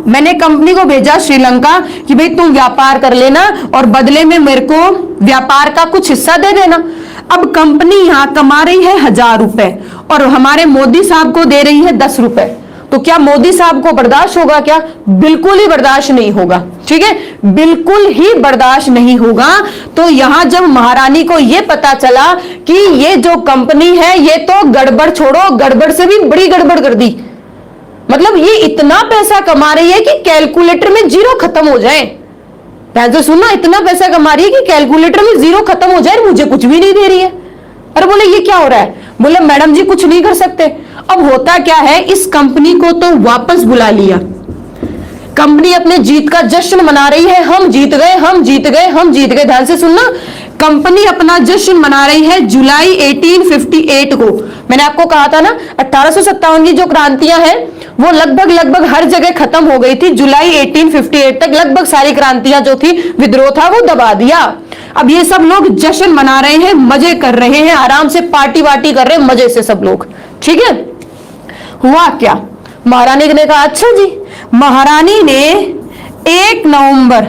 मैंने कंपनी को भेजा श्रीलंका कि भाई तुम व्यापार कर लेना और बदले में मेरे को व्यापार का कुछ हिस्सा दे देना। अब कंपनी यहां कमा रही है 1000 रुपए और हमारे मोदी साहब को दे रही है 10 रुपए, तो क्या मोदी साहब को बर्दाश्त होगा क्या? बिल्कुल ही बर्दाश्त नहीं होगा, ठीक है, बिल्कुल ही बर्दाश्त नहीं होगा। तो यहां जब महारानी को यह पता चला कि ये जो कंपनी है ये तो गड़बड़, छोड़ो गड़बड़ से भी बड़ी गड़बड़ कर दी, मतलब ये इतना पैसा कमा रही है कि कैलकुलेटर में 0 खत्म हो जाए। ध्यान से सुनना, इतना पैसा कमा रही है कि कैलकुलेटर में 0 खत्म हो जाए, मुझे कुछ भी नहीं दे रही है। अरे बोले ये क्या हो रहा है? बोले मैडम जी कुछ नहीं कर सकते। अब होता क्या है, इस कंपनी को तो वापस बुला लिया, कंपनी अपने जीत का जश्न मना रही है, हम जीत गए, हम जीत गए, हम जीत गए। ध्यान से सुनना, कंपनी अपना जश्न मना रही है जुलाई 1858 को। मैंने आपको कहा था ना 1857 की जो क्रांतियां हैं वो लगभग हर जगह खत्म हो गई थी। जुलाई 1858 तक लगभग सारी क्रांतियां जो थी, विद्रोह था, वो दबा दिया। अब ये सब लोग जश्न मना रहे हैं, मजे कर रहे हैं, आराम से पार्टी वार्टी कर रहे हैं मजे से सब लोग, ठीक है। हुआ क्या, महारानी ने कहा अच्छा जी, महारानी ने 1 नवंबर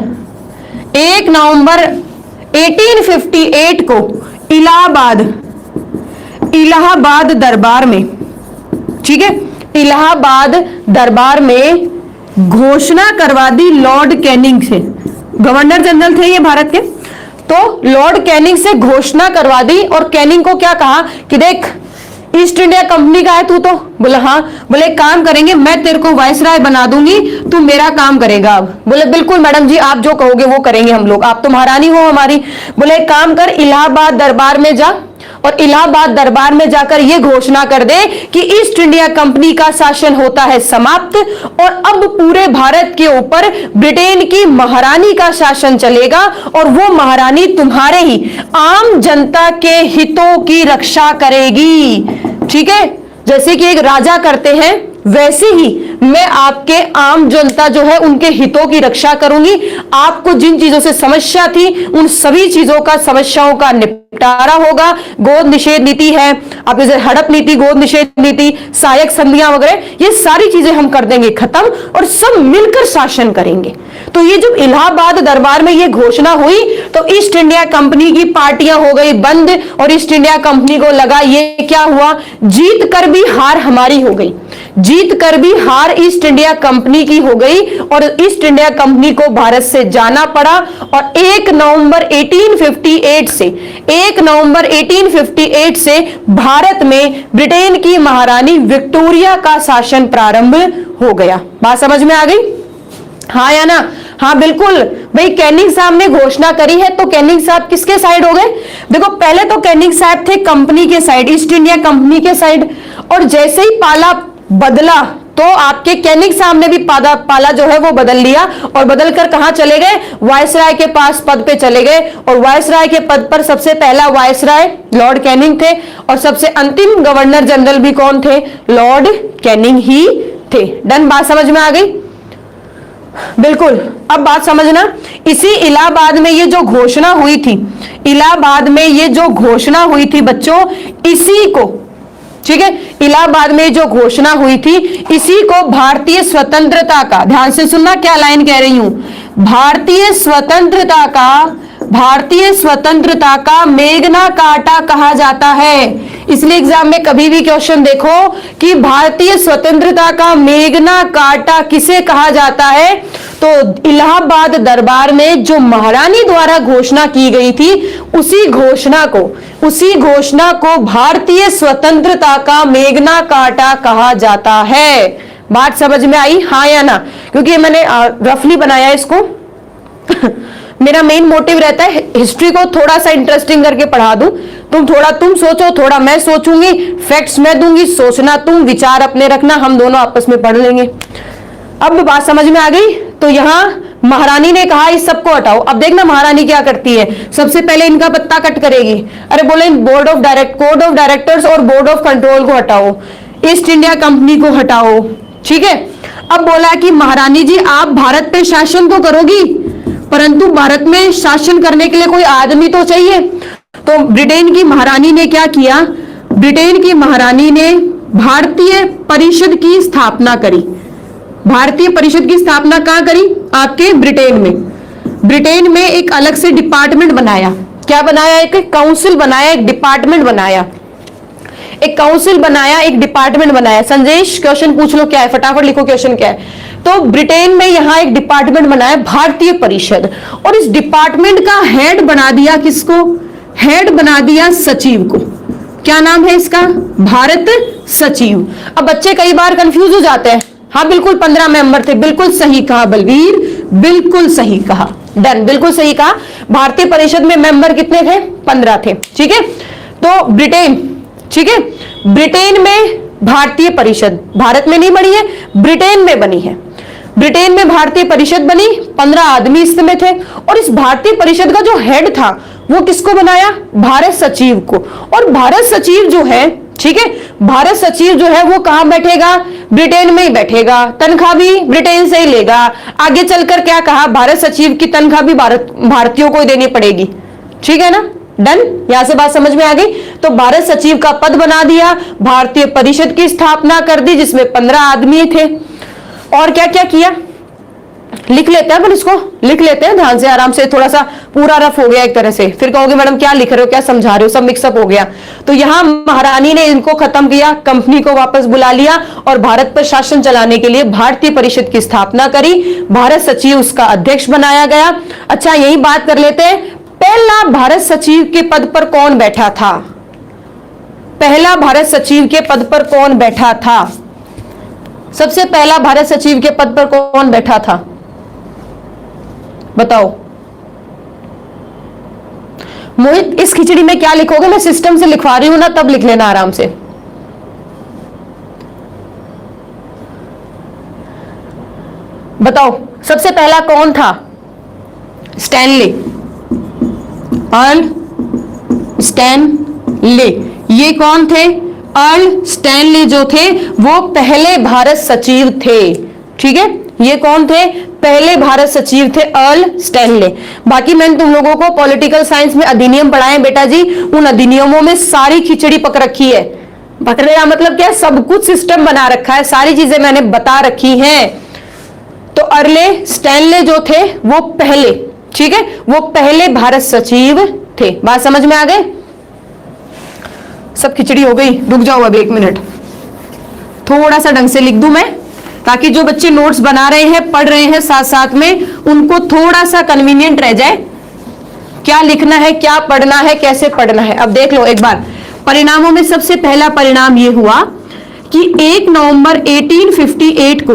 1858 को इलाहाबाद दरबार में, ठीक है, इलाहाबाद दरबार में घोषणा करवा दी लॉर्ड कैनिंग से। गवर्नर जनरल थे ये भारत के, तो लॉर्ड कैनिंग से घोषणा करवा दी। और कैनिंग को क्या कहा कि देख ईस्ट इंडिया कंपनी का है तू तो। बोला हाँ। बोले काम करेंगे, मैं तेरे को वाइसराय बना दूंगी, तू मेरा काम करेगा। अब बोले बिल्कुल मैडम जी, आप जो कहोगे वो करेंगे हम लोग, आप तो महारानी हो हमारी। बोले काम कर, इलाहाबाद दरबार में जा और इलाहाबाद दरबार में जाकर ये घोषणा कर दे कि ईस्ट इंडिया कंपनी का शासन होता है समाप्त और अब पूरे भारत के ऊपर ब्रिटेन की महारानी का शासन चलेगा और वो महारानी तुम्हारे ही आम जनता के हितों की रक्षा करेगी, ठीक है। जैसे कि एक राजा करते हैं वैसे ही मैं आपके आम जनता जो है उनके हितों की रक्षा करूंगी। आपको जिन चीजों से समस्या थी उन सभी चीजों का, समस्याओं का निपटारा होगा। गोद निषेध नीति है, आप जैसे हड़प नीति, गोद निषेध नीति, सहायक संधियां वगैरह, ये सारी चीजें हम कर देंगे खत्म और सब मिलकर शासन करेंगे। तो ये जब इलाहाबाद दरबार में ये घोषणा हुई तो ईस्ट इंडिया कंपनी की पार्टियां हो गई बंद और ईस्ट इंडिया कंपनी को लगा ये क्या हुआ, जीत कर भी हार हमारी हो गई, जीत कर भी हार ईस्ट इंडिया कंपनी की हो गई और ईस्ट इंडिया कंपनी को भारत से जाना पड़ा। और 1 नवंबर 1858 से भारत में ब्रिटेन की महारानी विक्टोरिया का शासन प्रारंभ हो गया। बात समझ में आ गई? हाँ या ना? हाँ बिल्कुल भाई। कैनिंग साहब ने घोषणा करी है तो कैनिंग साहब किसके साइड हो गए? देखो पहले तो कैनिंग साहब थे कंपनी के साइड, ईस्ट इंडिया कंपनी के साइड, और जैसे ही पाला बदला तो आपके कैनिंग साहब ने भी पाला जो है वो बदल लिया और बदलकर कहां चले गए? वायसराय के पास पद पे चले गए। और वायसराय के पद पर सबसे पहला वायसराय लॉर्ड कैनिंग थे और सबसे अंतिम गवर्नर जनरल भी कौन थे? लॉर्ड कैनिंग ही थे। डन? बात समझ में आ गई? बिल्कुल। अब बात समझना, इसी इलाहाबाद में ये जो घोषणा हुई थी, इलाहाबाद में ये जो घोषणा हुई थी बच्चों, इसी को, ठीक है, इलाहाबाद में जो घोषणा हुई थी इसी को भारतीय स्वतंत्रता का, ध्यान से सुनना क्या लाइन कह रही हूं, भारतीय स्वतंत्रता का मेघना कार्टा कहा जाता है। इसलिए एग्जाम में कभी भी क्वेश्चन देखो कि भारतीय स्वतंत्रता का मेघना कार्टा किसे कहा जाता है, तो इलाहाबाद दरबार में जो महारानी द्वारा घोषणा की गई थी उसी घोषणा को भारतीय स्वतंत्रता का मेघना कार्टा कहा जाता है। बात समझ में आई? हाँ या ना? क्योंकि मैंने रफली बनाया इसको मेरा मेन मोटिव रहता है हिस्ट्री को थोड़ा सा इंटरेस्टिंग करके पढ़ा दूं, तुम सोचो, थोड़ा मैं सोचूंगी, फैक्ट्स मैं दूंगी, सोचना तुम, विचार अपने रखना, हम दोनों आपस में पढ़ लेंगे। अब बात समझ में आ गई? तो यहां महारानी ने कहा इस सबको हटाओ। अब देखना महारानी क्या करती है, सबसे पहले इनका पत्ता कट करेगी, अरे बोले कोड ऑफ डायरेक्टर्स और बोर्ड ऑफ कंट्रोल को हटाओ, ईस्ट इंडिया कंपनी को हटाओ, ठीक है। अब बोला कि महारानी जी आप भारत पे शासन तो करोगी, परंतु भारत में शासन करने के लिए कोई आदमी तो चाहिए। तो ब्रिटेन की महारानी ने क्या किया? ब्रिटेन की महारानी ने भारतीय परिषद की स्थापना करी। भारतीय परिषद की स्थापना कहां करी? आपके ब्रिटेन में। ब्रिटेन में एक अलग से डिपार्टमेंट बनाया। क्या बनाया? एक काउंसिल बनाया, एक डिपार्टमेंट बनाया, एक काउंसिल बनाया, एक डिपार्टमेंट बनाया। संदेश क्वेश्चन पूछ लो, क्या है? फटाफट लिखो क्वेश्चन क्या है। तो ब्रिटेन में यहां एक डिपार्टमेंट बनाया भारतीय परिषद, और इस डिपार्टमेंट का हेड बना दिया किसको? हेड बना दिया सचिव को। क्या नाम है इसका? भारत सचिव। अब बच्चे कई बार कंफ्यूज हो जाते हैं। हाँ बिल्कुल 15 मेंबर थे, बिल्कुल सही कहा बलवीर, बिल्कुल सही कहा, डन, बिल्कुल सही कहा। भारतीय परिषद में मेंबर कितने थे? 15 थे, ठीक है। तो ब्रिटेन, ठीक है, ब्रिटेन में भारतीय परिषद, भारत में नहीं बनी है, ब्रिटेन में बनी है। ब्रिटेन में भारतीय परिषद बनी, 15 आदमी इसमें थे, और इस भारतीय परिषद का जो हेड था वो किसको बनाया? भारत सचिव को। और भारत सचिव जो है, ठीक है, भारत सचिव जो है वो कहां बैठेगा? ब्रिटेन में ही बैठेगा, तनख्वाह भी ब्रिटेन से ही लेगा। आगे चलकर क्या कहा? भारत सचिव की तनख्वाह भी भारतीयों को ही देनी पड़ेगी, ठीक है ना? डन? यहां से बात समझ में आ गई? तो भारत सचिव का पद बना दिया, भारतीय परिषद की स्थापना कर दी जिसमें 15 आदमी थे। और क्या क्या किया लिख लेते हैं, पर इसको लिख लेते हैं ध्यान से, आराम से। थोड़ा सा पूरा रफ हो गया एक तरह से, फिर कहोगे मैडम क्या लिख रहे हो, क्या समझा रहे हो, सब मिक्सअप हो गया। तो यहां महारानी ने इनको खत्म किया, कंपनी को वापस बुला लिया और भारत पर शासन चलाने के लिए भारतीय परिषद की स्थापना करी। भारत सचिव उसका अध्यक्ष बनाया गया। अच्छा यही बात कर लेते हैं, पहला भारत सचिव के पद पर कौन बैठा था? पहला भारत सचिव के पद पर कौन बैठा था? सबसे पहला भारत सचिव के पद पर कौन बैठा था? बताओ मोहित। इस खिचड़ी में क्या लिखोगे? मैं सिस्टम से लिखवा रही हूं ना, तब लिख लेना आराम से। बताओ सबसे पहला कौन था? Stanley, earl Stanley. ये कौन थे? अर्ल स्टैनले जो थे वो पहले भारत सचिव थे, ठीक है, ये कौन थे? पहले भारत सचिव थे अर्ल स्टैनले। बाकी मैंने तुम लोगों को पॉलिटिकल साइंस में अधिनियम पढ़ाए बेटा जी, उन अधिनियमों में सारी खिचड़ी पक रखी है। पकड़ने का मतलब क्या? सब कुछ सिस्टम बना रखा है, सारी चीजें मैंने बता रखी हैं। तो अर्ले स्टैनले जो थे वो पहले, ठीक है, वो पहले भारत सचिव थे। बात समझ में आ गए? सब खिचड़ी हो गई, रुक जाओ अब 1 मिनट, थोड़ा सा ढंग से लिख दूं मैं, ताकि जो बच्चे नोट्स बना रहे हैं, पढ़ रहे हैं साथ साथ में, उनको थोड़ा सा कन्वीनियंट रह जाए क्या लिखना है, क्या पढ़ना है, कैसे पढ़ना है। अब देख लो एक बार परिणामों में सबसे पहला परिणाम ये हुआ कि 1 नवंबर 1858 को,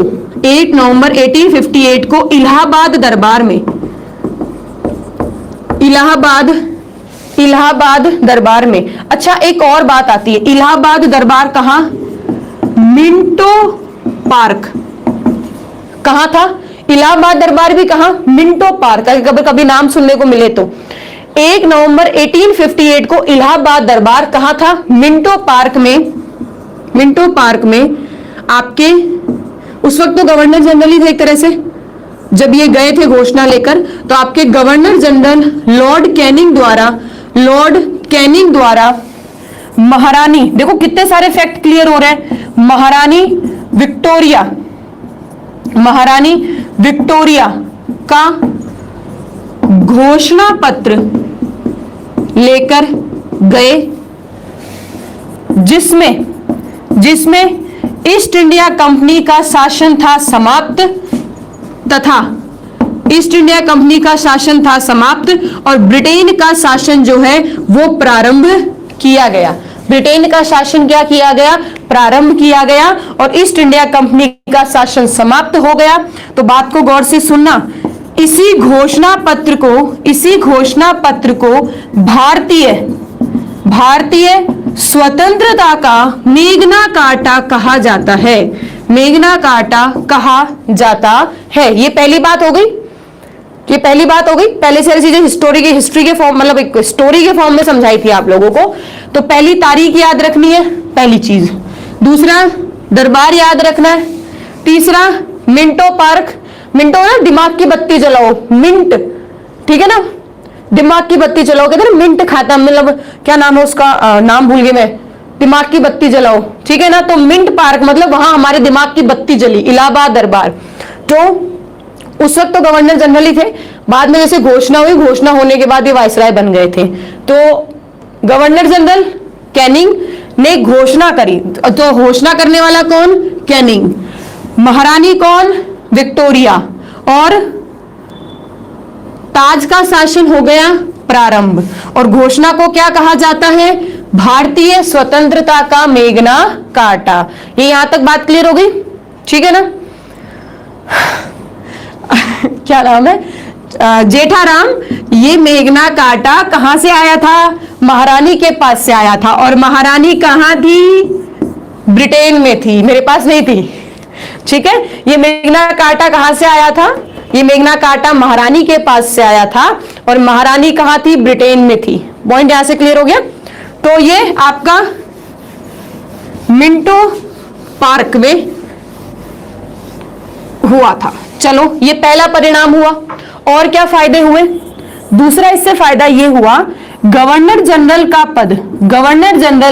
1 नवंबर 1858 को इलाहाबाद दरबार में, इलाहाबाद दरबार में, अच्छा एक और बात आती है, इलाहाबाद दरबार कहां? Minto park. कहां था? इलाहाबाद दरबार भी कहां? Minto park. कभी कभी नाम सुनने को मिले तो 1 नवंबर 1858 को इलाहाबाद दरबार कहां था? मिंटो पार्क में। मिंटो पार्क में आपके उस वक्त तो गवर्नर जनरल ही थे एक तरह से, जब ये गए थे घोषणा लेकर, तो आपके गवर्नर जनरल लॉर्ड कैनिंग द्वारा महारानी, देखो कितने सारे फैक्ट क्लियर हो रहे हैं, महारानी विक्टोरिया का घोषणा पत्र लेकर गए, जिसमें ईस्ट इंडिया कंपनी का शासन था समाप्त, तथा ईस्ट इंडिया कंपनी का शासन था समाप्त और ब्रिटेन का शासन जो है वो प्रारंभ किया गया। ब्रिटेन का शासन क्या किया गया? प्रारंभ किया गया, और ईस्ट इंडिया कंपनी का शासन समाप्त हो गया। तो बात को गौर से सुनना, इसी घोषणा पत्र को भारतीय स्वतंत्रता का मेग्ना कार्टा कहा जाता है। मेग्ना कार्टा कहा जाता है। ये पहली बात हो गई, ये पहली बात हो गई। पहले सारी चीजें हिस्ट्री के फॉर्म, मतलब एक स्टोरी के फॉर्म में समझाई थी आप लोगों को। तो पहली तारीख याद रखनी है, पहली चीज। दूसरा दरबार याद रखना है। तीसरा मिंटो पार्क, मिंटो ना दिमाग की बत्ती जलाओ, मिंट, ठीक है ना, दिमाग की बत्ती जलाओ, कहते ना मिंट खाता, मतलब क्या नाम है उसका, नाम भूल गई मैं, दिमाग की बत्ती जलाओ, ठीक है ना। तो मिंट पार्क मतलब वहां हमारे दिमाग की बत्ती जली, इलाहाबाद दरबार। तो उस वक्त तो गवर्नर जनरल ही थे, बाद में जैसे घोषणा हुई, घोषणा होने के बाद ये वायसराय बन गए थे। तो गवर्नर जनरल कैनिंग ने घोषणा करी, तो घोषणा करने वाला कौन? कैनिंग। महारानी कौन? विक्टोरिया। और ताज का शासन हो गया प्रारंभ, और घोषणा को क्या कहा जाता है? भारतीय स्वतंत्रता का मेग्ना कार्टा। ये यहां तक बात क्लियर हो गई, ठीक है ना। क्या नाम है? जेठाराम। ये मेग्ना कार्टा कहां से आया था? महारानी के पास से आया था, और महारानी कहां थी? ब्रिटेन में थी, मेरे पास नहीं थी, ठीक है। ये मेग्ना कार्टा कहां से आया था? ये मेग्ना कार्टा महारानी के पास से आया था, और महारानी कहां थी? ब्रिटेन में थी। पॉइंट यहां से क्लियर हो गया। तो ये आपका मिंटो पार्क में हुआ था। चलो, ये पहला परिणाम हुआ। और क्या फायदे हुए? दूसरा इससे फायदा ये हुआ, गवर्नर जनरल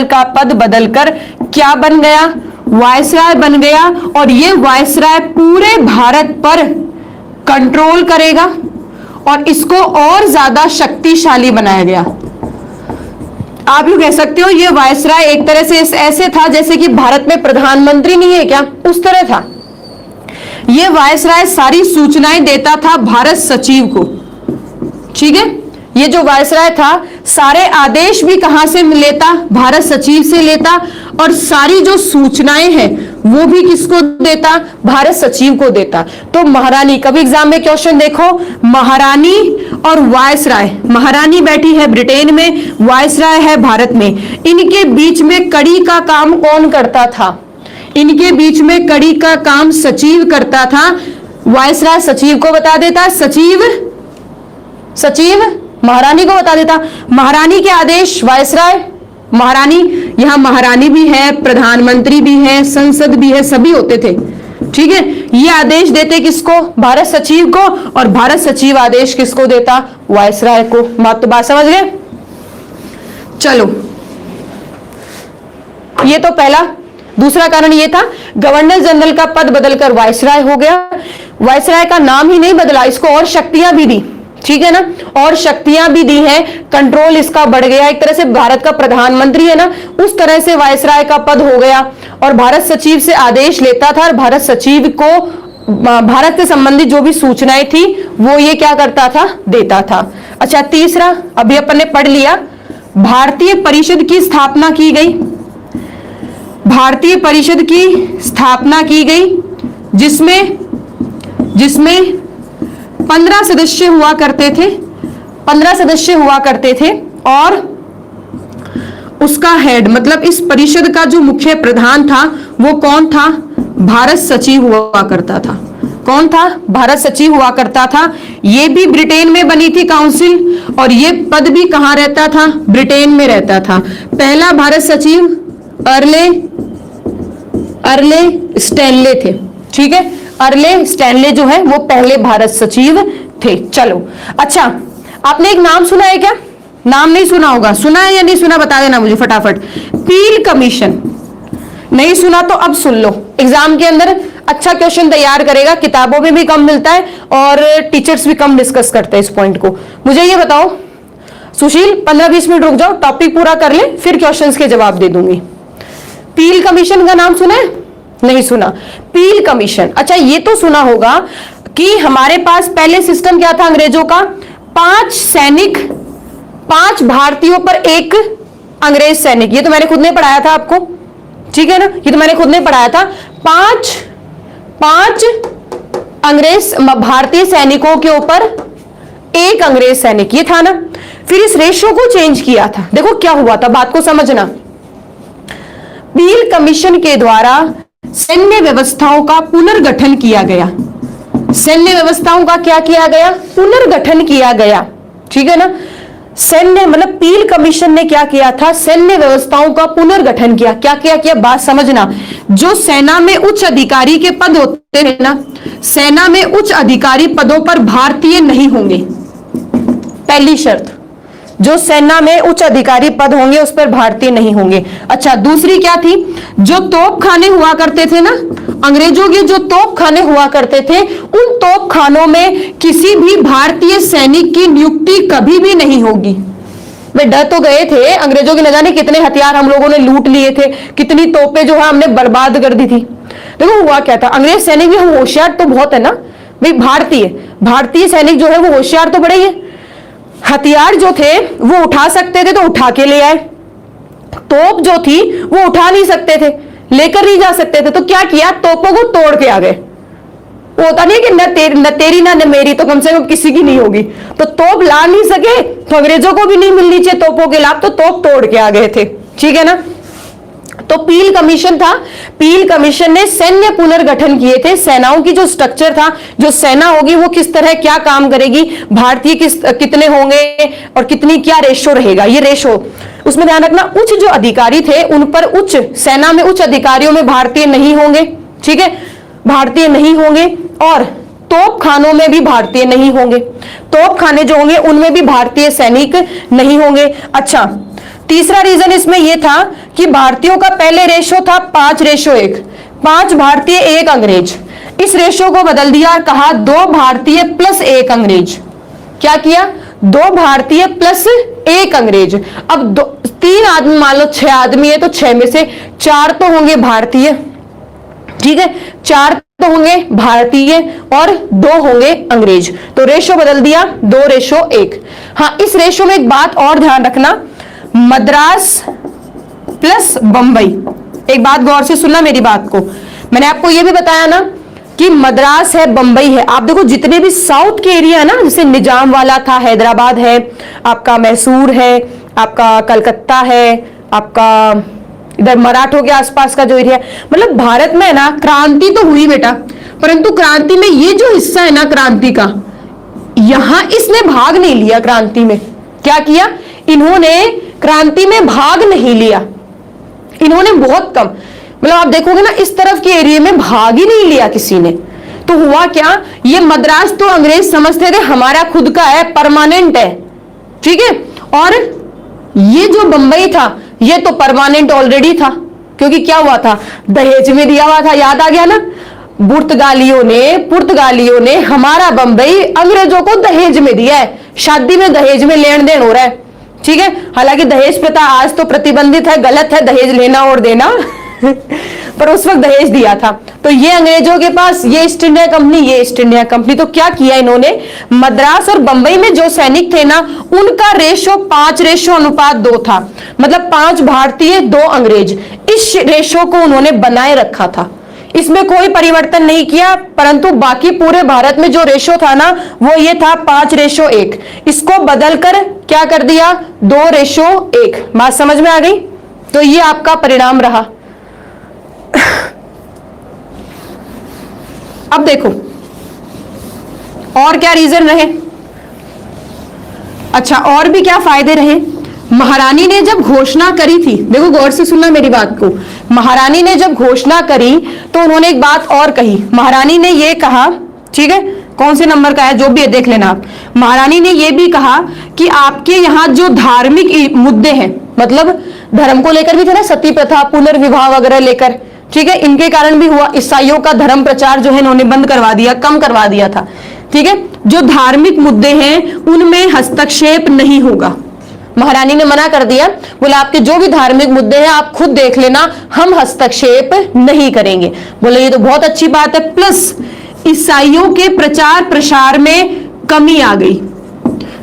का पद बदलकर क्या बन गया? वायसराय बन गया, और ये वायसराय पूरे भारत पर कंट्रोल करेगा, और इसको और ज्यादा शक्तिशाली बनाया गया। आप यूं कह सकते हो ये वायसराय एक तरह से ऐसे था जैसे कि भारत में प्रधानमंत्री नहीं है क्या, उस तरह था। ये वायसराय सारी सूचनाएं देता था भारत सचिव को, ठीक है। ये जो वायसराय था सारे आदेश भी कहां से लेता? भारत सचिव से लेता, और सारी जो सूचनाएं हैं वो भी किसको देता? भारत सचिव को देता। तो महारानी, कभी एग्जाम में क्वेश्चन देखो, महारानी और वायसराय, महारानी बैठी है ब्रिटेन में, वायसराय है भारत में, इनके बीच में कड़ी का काम कौन करता था? इनके बीच में कड़ी का काम सचिव करता था। वायसराय सचिव को बता देता, सचिव महारानी को बता देता। महारानी के आदेश वायसराय, महारानी, यहां महारानी भी है, प्रधानमंत्री भी है, संसद भी है, सभी होते थे, ठीक है, ये आदेश देते किसको? भारत सचिव को, और भारत सचिव आदेश किसको देता? वायसराय को। बात समझ गए? चलो, ये तो पहला। दूसरा कारण ये था, गवर्नर जनरल का पद बदलकर वायसराय हो गया। वायसराय का नाम ही नहीं बदला, इसको और शक्तियां भी दी, ठीक है ना, और शक्तियां भी दी हैं, कंट्रोल इसका बढ़ गया। एक तरह से भारत का प्रधानमंत्री है ना, उस तरह से वायसराय का पद हो गया, और भारत सचिव से आदेश लेता था, और भारत सचिव को भारत से संबंधित जो भी सूचनाएं थी वो ये क्या करता था? देता था। अच्छा, तीसरा अभी अपन ने पढ़ लिया, भारतीय परिषद की स्थापना की गई। भारतीय परिषद की स्थापना की गई, जिसमें 15 सदस्य हुआ करते थे, 15 सदस्य हुआ करते थे, और उसका हेड मतलब इस परिषद का जो मुख्य प्रधान था वो कौन था? भारत सचिव हुआ करता था। कौन था? भारत सचिव हुआ करता था। ये भी ब्रिटेन में बनी थी काउंसिल, और ये पद भी कहां रहता था? ब्रिटेन में रहता था। पहला भारत सचिव अर्ले स्टैनले थे, ठीक है, अर्ले स्टैनले जो है वो पहले भारत सचिव थे। चलो, अच्छा, आपने एक नाम सुना है क्या? नाम नहीं सुना होगा, सुना है या नहीं सुना बता देना मुझे फटाफट। पील कमीशन। नहीं सुना तो अब सुन लो, एग्जाम के अंदर अच्छा क्वेश्चन तैयार करेगा, किताबों में भी कम मिलता है और टीचर्स भी कम डिस्कस करते हैं इस पॉइंट को। मुझे ये बताओ सुशील, 15-20 मिनट रुक जाओ, टॉपिक पूरा कर ले, फिर क्वेश्चंस के जवाब दे दूंगी। पील कमीशन का नाम सुना है? नहीं सुना। पील कमीशन, अच्छा ये तो सुना होगा कि हमारे पास पहले सिस्टम क्या था अंग्रेजों का? 5 सैनिक, 5 भारतीयों पर एक अंग्रेज सैनिक। ये तो मैंने खुद ने पढ़ाया था आपको, ठीक है ना, ये तो मैंने खुद ने पढ़ाया था। 5 अंग्रेज भारतीय सैनिकों के ऊपर एक अंग्रेज सैनिक, ये था ना। फिर इस रेशो को चेंज किया था। देखो क्या हुआ था, बात को समझना। पील कमीशन के द्वारा सैन्य व्यवस्थाओं का पुनर्गठन किया गया। सैन्य व्यवस्थाओं का क्या किया गया? पुनर्गठन किया गया, ठीक है ना। सैन्य मतलब पील कमीशन ने क्या किया था? सैन्य व्यवस्थाओं का पुनर्गठन किया। क्या किया? बात समझना। जो सेना में उच्च अधिकारी के पद होते हैं ना, सेना में उच्च अधिकारी पदों पर भारतीय नहीं होंगे, पहली शर्त। जो सेना में उच्च अधिकारी पद होंगे उस पर भारतीय नहीं होंगे। अच्छा, दूसरी क्या थी? जो तोप खाने हुआ करते थे ना, अंग्रेजों के जो तोप खाने हुआ करते थे, उन तोप खानों में किसी भी भारतीय सैनिक की नियुक्ति कभी भी नहीं होगी। वे डर तो गए थे अंग्रेजों की, न जाने कितने हथियार हम लोगों ने लूट लिए थे, कितनी तोपें जो है हमने बर्बाद कर दी थी। देखो हुआ क्या था, अंग्रेज सैनिक भी हम होशियार तो बहुत है ना भाई, भारतीय सैनिक जो है वो होशियार तो बड़े ही है। हथियार जो थे वो उठा सकते थे तो उठा के ले आए, तोप जो थी वो उठा नहीं सकते थे, लेकर नहीं जा सकते थे, तो क्या किया? तोपों को तोड़ के आ गए। वो होता नहीं कि न तेरी ना मेरी, तो कम से कम किसी की नहीं होगी। तो तोप ला नहीं सके तो अंग्रेजों को भी नहीं मिलनी चाहिए तोपों के लाभ, तो तोप तोड़ के आ गए थे, ठीक है ना। तो पील कमीशन था, पील कमीशन ने सैन्य पुनर्गठन किए थे। सेनाओं की जो स्ट्रक्चर था, जो सेना होगी वो किस तरह क्या काम करेगी, भारतीय कितने होंगे और कितनी क्या रेशो रहेगा, ये रेशो उसमें ध्यान रखना। उच्च जो अधिकारी थे उन पर, उच्च सेना में उच्च अधिकारियों में भारतीय नहीं होंगे, ठीक है, भारतीय नहीं होंगे। और तोप खानों में भी भारतीय नहीं होंगे, तोप खाने जो होंगे उनमें भी भारतीय सैनिक नहीं होंगे। अच्छा, तीसरा रीजन इसमें यह था कि भारतीयों का पहले रेशो था 5:1, 5 भारतीय 1 अंग्रेज। इस रेशो को बदल दिया, कहा 2 भारतीय प्लस 1 अंग्रेज। क्या किया? 2 भारतीय प्लस 1 अंग्रेज। अब 3 आदमी, मान लो 6 आदमी है तो 6 में से 4 तो होंगे भारतीय, ठीक है, 4 तो होंगे भारतीय और 2 होंगे अंग्रेज। तो रेशो बदल दिया, 2:1। हाँ, इस रेशो में एक बात और ध्यान रखना, मद्रास प्लस बंबई। एक बात गौर से सुनना मेरी बात को, मैंने आपको यह भी बताया ना कि मद्रास है, बंबई है। आप देखो जितने भी साउथ के एरिया है ना, जैसे निजाम वाला था, हैदराबाद है, आपका मैसूर है, आपका कलकत्ता है, आपका इधर मराठों के आसपास का जो एरिया, मतलब भारत में है ना, क्रांति तो हुई बेटा, परंतु क्रांति में ये जो हिस्सा है ना क्रांति का, यहां इसने भाग नहीं लिया। क्रांति में क्या किया इन्होंने? क्रांति में भाग नहीं लिया इन्होंने, बहुत कम। मतलब आप देखोगे ना, इस तरफ के एरिया में भाग ही नहीं लिया किसी ने। तो हुआ क्या, ये मद्रास तो अंग्रेज समझते थे हमारा खुद का है, परमानेंट है, ठीक है, और ये जो बंबई था ये तो परमानेंट ऑलरेडी था, क्योंकि क्या हुआ था, दहेज में दिया हुआ था, याद आ गया ना। पुर्तगालियों ने हमारा बंबई अंग्रेजों को दहेज में दिया है, शादी में दहेज में लेन देन हो रहा है, ठीक है। हालांकि दहेज प्रथा आज तो प्रतिबंधित है, गलत है दहेज लेना और देना पर उस वक्त दहेज दिया था। तो ये अंग्रेजों के पास, ये ईस्ट इंडिया कंपनी, ये ईस्ट इंडिया कंपनी। तो क्या किया इन्होंने, मद्रास और बंबई में जो सैनिक थे ना, उनका रेशो 5:2 था, मतलब 5 भारतीय 2 अंग्रेज। इस रेशो को उन्होंने बनाए रखा था, इसमें कोई परिवर्तन नहीं किया, परंतु बाकी पूरे भारत में जो रेशो था ना, वो ये था 5:1। इसको बदलकर क्या कर दिया, 2:1। बात समझ में आ गई। तो ये आपका परिणाम रहा। अब देखो और क्या रीजन रहे, अच्छा और भी क्या फायदे रहे। महारानी ने जब घोषणा करी थी, देखो गौर से सुनना मेरी बात को, महारानी ने जब घोषणा करी तो उन्होंने एक बात और कही। महारानी ने यह कहा, ठीक है, कौन से नंबर का है जो भी है देख लेना आप। महारानी ने यह भी कहा कि आपके यहां जो धार्मिक मुद्दे हैं, मतलब धर्म को लेकर भी थे ना, सती प्रथा, पुनर्विवाह वगैरह लेकर, ठीक है, इनके कारण भी हुआ। ईसाइयों का धर्म प्रचार जो है इन्होंने बंद करवा दिया, कम करवा दिया था, ठीक है। जो धार्मिक मुद्दे हैं उनमें हस्तक्षेप नहीं होगा, महारानी ने मना कर दिया, बोले आपके जो भी धार्मिक मुद्दे हैं आप खुद देख लेना, हम हस्तक्षेप नहीं करेंगे। बोले ये तो बहुत अच्छी बात है। प्लस ईसाइयों के प्रचार प्रसार में कमी आ गई,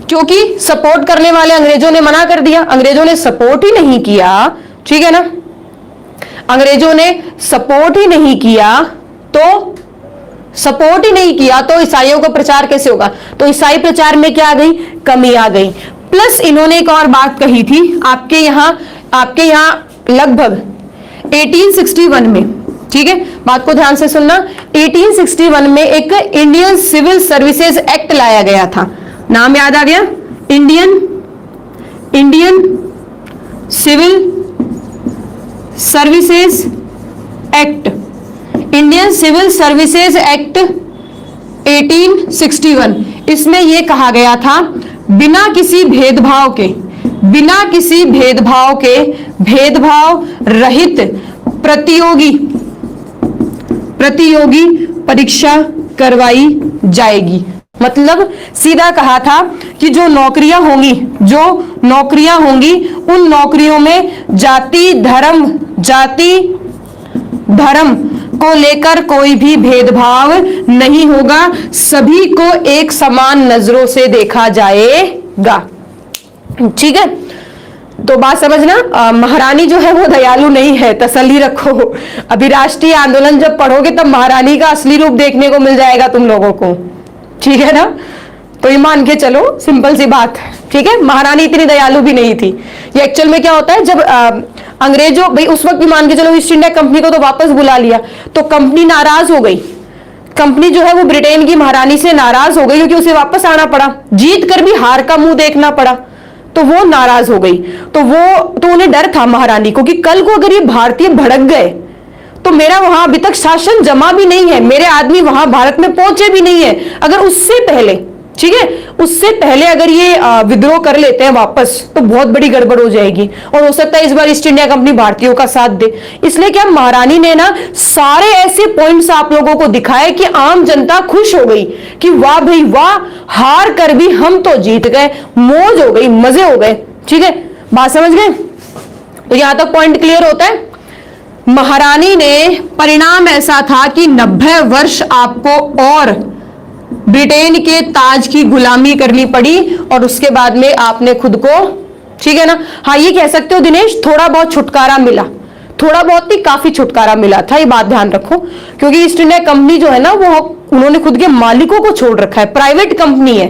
क्योंकि सपोर्ट करने वाले अंग्रेजों ने मना कर दिया, अंग्रेजों ने सपोर्ट ही नहीं किया, ठीक है ना, अंग्रेजों ने सपोर्ट ही नहीं किया, तो ईसाइयों का प्रचार कैसे होगा। तो ईसाई प्रचार में क्या आ गई, कमी आ गई। प्लस इन्होंने एक और बात कही थी, आपके यहां लगभग 1861 में, ठीक है, बात को ध्यान से सुनना, 1861 में एक इंडियन सिविल सर्विसेज एक्ट लाया गया था। नाम याद आ गया, Indian civil services act, Indian civil services act 1861। इसमें यह कहा गया था, बिना किसी भेदभाव के भेदभाव रहित प्रतियोगी परीक्षा करवाई जाएगी। मतलब सीधा कहा था कि जो नौकरियां होंगी उन नौकरियों में जाति धर्म को लेकर कोई भी भेदभाव नहीं होगा, सभी को एक समान नजरों से देखा जाएगा, ठीक है। तो बात समझना, महारानी जो है वो दयालु नहीं है, तसल्ली रखो। अभी राष्ट्रीय आंदोलन जब पढ़ोगे तब महारानी का असली रूप देखने को मिल जाएगा तुम लोगों को, ठीक है ना। तो ये मान के चलो, सिंपल सी बात, ठीक है। महारानी इतनी दयालु भी नहीं थी। ये एक्चुअल में क्या होता है, जब अंग्रेजों, भाई उस वक्त भी मान के चलो ईस्ट इंडिया कंपनी को तो वापस बुला लिया, तो कंपनी नाराज हो गई, कंपनी जो है वो ब्रिटेन की महारानी से नाराज हो गई, क्योंकि उसे वापस आना पड़ा, जीत कर भी हार का मुंह देखना पड़ा, तो वो नाराज हो गई। तो उन्हें डर था महारानी को कि कल को अगर ये भारतीय भड़क गए तो मेरा वहां अभी तक शासन जमा भी नहीं है, मेरे आदमी वहां भारत में पहुंचे भी नहीं है, अगर उससे पहले, ठीक है, उससे पहले अगर ये विद्रोह कर लेते हैं वापस तो बहुत बड़ी गड़बड़ हो जाएगी, और हो सकता है इस बार ईस्ट इंडिया कंपनी भारतीयों का साथ दे। इसलिए क्या महारानी ने ना सारे ऐसे पॉइंट्स आप लोगों को दिखाए कि आम जनता खुश हो गई कि वाह भाई वाह, हार कर भी हम तो जीत गए, मौज हो गई, मजे हो गए, ठीक है। बात समझ गए। तो यहां तक पॉइंट क्लियर होता है। महारानी ने परिणाम ऐसा था कि 90 वर्ष आपको और ब्रिटेन के ताज की गुलामी करनी पड़ी, और उसके बाद में आपने खुद को, ठीक है ना, हाँ ये कह सकते हो दिनेश थोड़ा बहुत छुटकारा मिला, थोड़ा बहुत ही काफी छुटकारा मिला था, ये बात ध्यान रखो, क्योंकि ईस्ट इंडिया कंपनी जो है ना वो उन्होंने खुद के मालिकों को छोड़ रखा है, प्राइवेट कंपनी है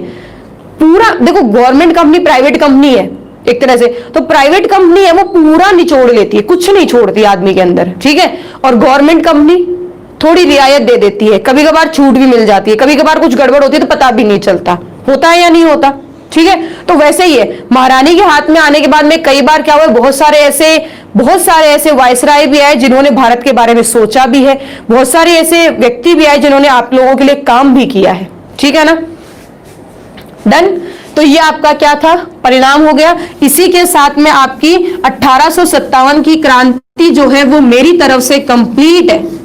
पूरा। देखो गवर्नमेंट कंपनी प्राइवेट कंपनी है एक तरह से, तो प्राइवेट कंपनी है वो पूरा निचोड़ लेती है, कुछ नहीं छोड़ती आदमी के अंदर, ठीक है। और गवर्नमेंट कंपनी थोड़ी रियायत दे देती है, कभी कभार छूट भी मिल जाती है, कभी कभार कुछ गड़बड़ होती है तो पता भी नहीं चलता, होता है या नहीं होता, ठीक है। तो वैसे ही है, महारानी के हाथ में आने के बाद में कई बार क्या हुआ, बहुत सारे ऐसे वायसराय भी आए जिन्होंने भारत के बारे में सोचा भी है, बहुत सारे ऐसे व्यक्ति भी आए जिन्होंने आप लोगों के लिए काम भी किया है, ठीक है ना। डन। तो ये आपका क्या था, परिणाम हो गया। इसी के साथ में आपकी 1857 की क्रांति जो है वो मेरी तरफ से कंप्लीट है।